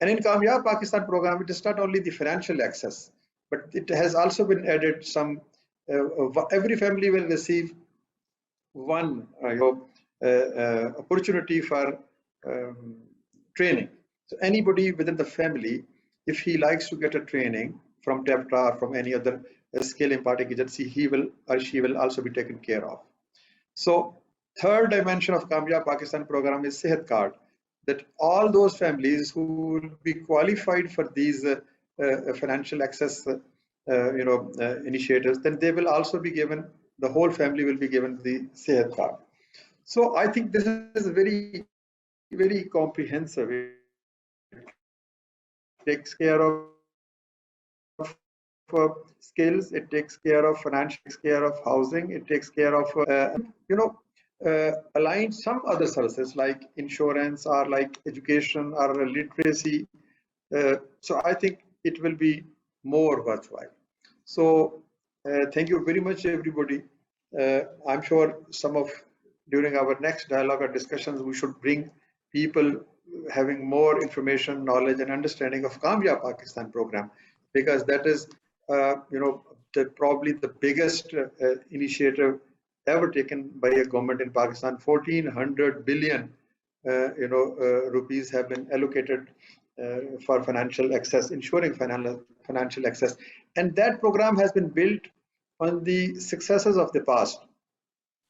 And in Kamyab Pakistan program, it is not only the financial access, but it has also been added some, every family will receive one opportunity for training. So anybody within the family, if he likes to get a training from TEPTA or from any other skill imparting agency, he will or she will also be taken care of. So third dimension of Kamyab Pakistan program is Sehat card, that all those families who will be qualified for these financial access initiatives, then they will also be given, the whole family will be given the Sehat card. So I think this is very, very comprehensive. It takes care of skills, it takes care of finance, it takes care of housing, it takes care of align some other services like insurance or like education or literacy. So I think it will be more worthwhile. So thank you very much, everybody. I'm sure during our next dialogue or discussions, we should bring people having more information, knowledge, and understanding of Kamyab Pakistan program, because that is, probably the biggest initiative ever taken by a government in Pakistan. 1,400 billion, rupees have been allocated for financial access, ensuring financial access, and that program has been built on the successes of the past.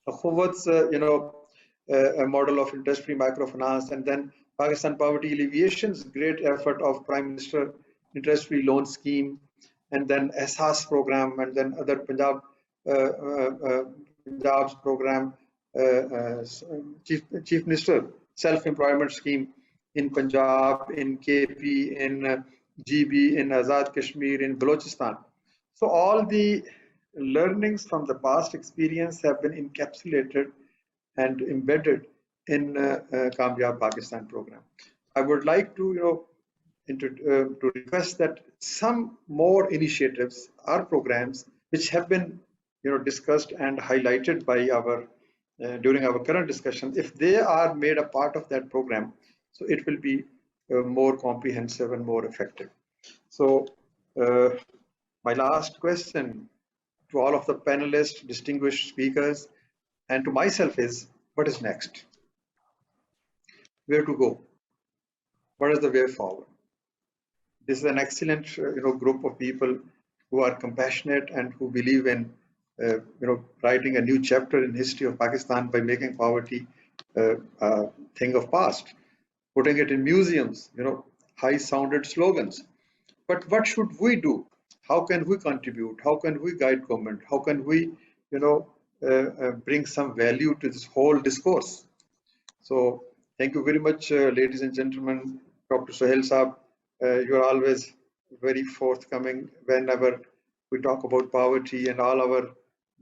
Akhuwat's, a model of interest-free microfinance, and then Pakistan Poverty Alleviation's great effort of Prime Minister interest-free loan scheme, and then Ehsaas program, and then other Punjab's program, Chief Minister self-employment scheme in Punjab, in KP, in GB, in Azad Kashmir, in Balochistan. So all the learnings from the past experience have been encapsulated and embedded in Kamyab Pakistan program. I would like to, to request that some more initiatives or programs which have been, discussed and highlighted by our during our current discussion, if they are made a part of that program, so it will be more comprehensive and more effective. So my last question to all of the panelists, distinguished speakers, and to myself is, what is next? Where to go? What is the way forward? This is an excellent, group of people who are compassionate and who believe in, writing a new chapter in history of Pakistan by making poverty a thing of past, putting it in museums, high-sounded slogans. But what should we do? How can we contribute? How can we guide government? How can we, bring some value to this whole discourse? So thank you very much, ladies and gentlemen. Dr. Sohail Saab, you are always very forthcoming whenever we talk about poverty, and all our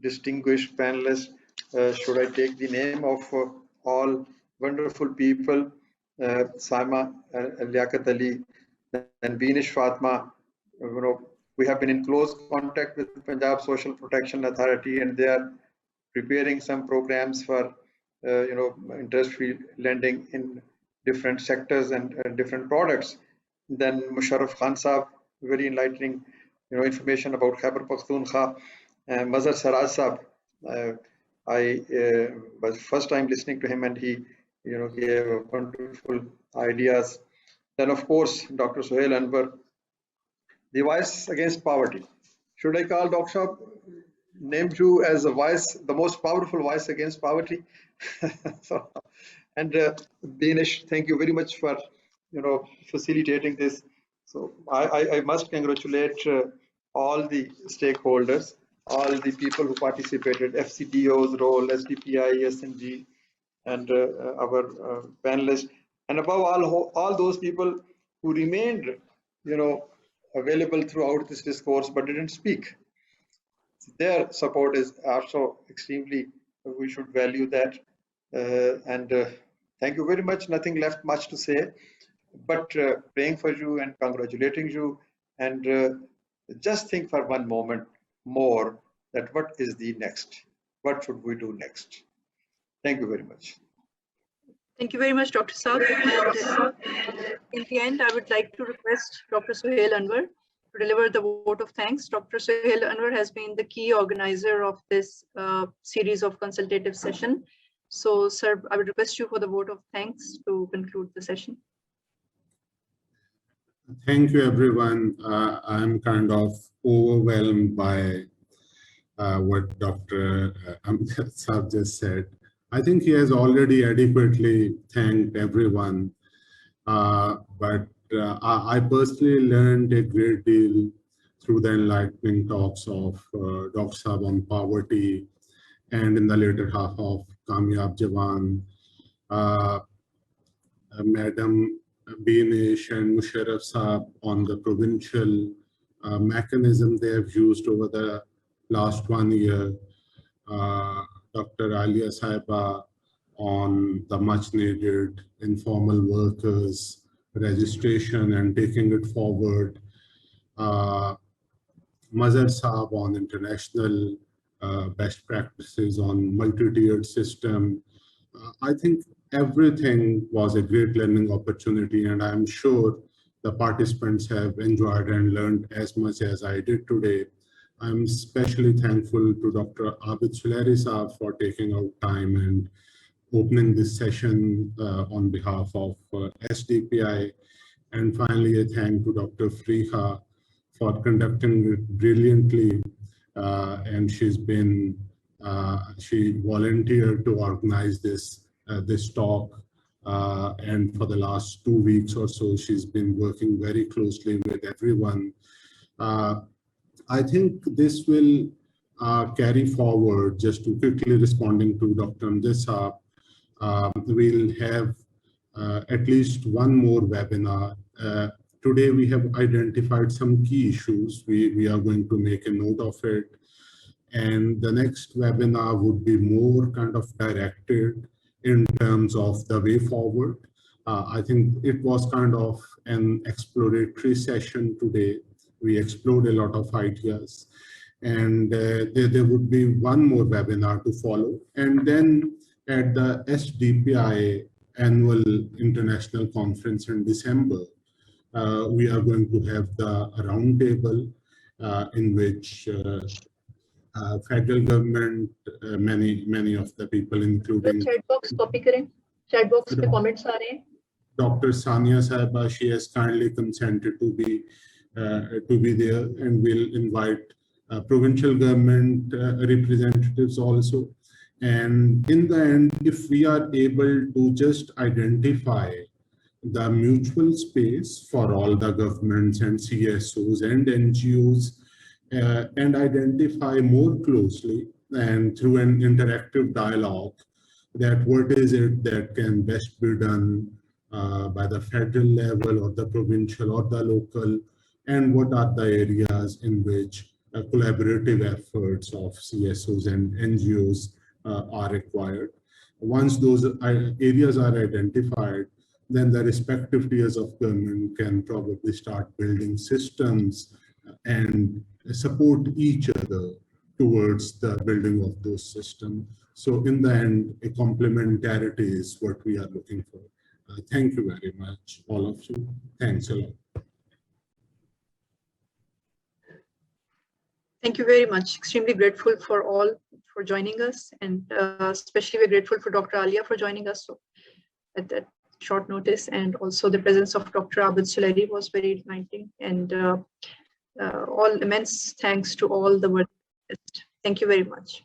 distinguished panelists. Should I take the name of all wonderful people, Samia, Liaquat Ali, and Beenish Fatimah. We have been in close contact with the Punjab Social Protection Authority, and they are preparing some programs for, interest-free lending in different sectors and different products. Then Musharraf Khan Saab, very enlightening, information about Khyber Pakhtunkhwa. Mazhar Siraj Saab, I was first time listening to him, and he, gave wonderful ideas. Then of course, Dr. Sohail Anwar, the voice against poverty. Should I call Dr. Saab, name you as a voice, the most powerful voice against poverty? So, and Beenish, thank you very much for, facilitating this. So I must congratulate all the stakeholders, all the people who participated, FCDO's role, SDPI, SNG, and our panelists, and above all those people who remained, available throughout this discourse but didn't speak. their support is also extremely, we should value that. Thank you very much. Nothing left much to say, but praying for you and congratulating you, and just think for one moment more that what is the next? What should we do next? Thank you very much. Thank you very much, Dr. Saab. And in the end, I would like to request Dr. Sohail Anwar to deliver the vote of thanks. Dr. Sohail Anwar has been the key organizer of this series of consultative session. So, sir, I would request you for the vote of thanks to conclude the session. Thank you, everyone. I'm kind of overwhelmed by what Dr. Amjad Saab just said. I think he has already adequately thanked everyone, but I personally learned a great deal through the enlightening talks of Dr. Saab on poverty, and in the later half of Kamyab Jawan, Madam Beenish and Musharraf Saab on the provincial mechanism they have used over the last 1 year, Dr. Alia Saiba on the much needed informal workers registration and taking it forward, Mazhar Saab on international best practices on multi-tiered system. I think everything was a great learning opportunity, and I'm sure the participants have enjoyed and learned as much as I did today. I'm especially thankful to Dr. Abid Suleri Saab for taking out time and opening this session on behalf of SDPI. And finally, a thank to Dr. Fariha for conducting it brilliantly. And she volunteered to organize this talk. And for the last 2 weeks or so, she's been working very closely with everyone. I think this will carry forward. Just to quickly responding to Dr. Amjad Saab, we'll have at least one more webinar. Today we have identified some key issues. We are going to make a note of it. And the next webinar would be more kind of directed in terms of the way forward. I think it was kind of an exploratory session today. We explored a lot of ideas, and there would be one more webinar to follow. And then at the SDPI annual international conference in December, we are going to have the roundtable in which federal government, many of the people, including chat box copy करें, chat box पे comments आ रहे हैं. Dr. Samia Saiba, she has kindly consented to be there, and will invite provincial government representatives also. And in the end, if we are able to just identify the mutual space for all the governments and CSOs and NGOs, and identify more closely and through an interactive dialogue that what is it that can best be done by the federal level or the provincial or the local, and what are the areas in which collaborative efforts of CSOs and NGOs are required. Once those areas are identified, then the respective tiers of government can probably start building systems and support each other towards the building of those systems. So in the end, a complementarity is what we are looking for. Thank you very much, all of you. Thanks a lot. Thank you very much. Extremely grateful for all for joining us, and especially we're grateful for Dr. Alia for joining us at that short notice, and also the presence of Dr. Abid Suleri was very enlightening, and all immense thanks to all the work. Thank you very much.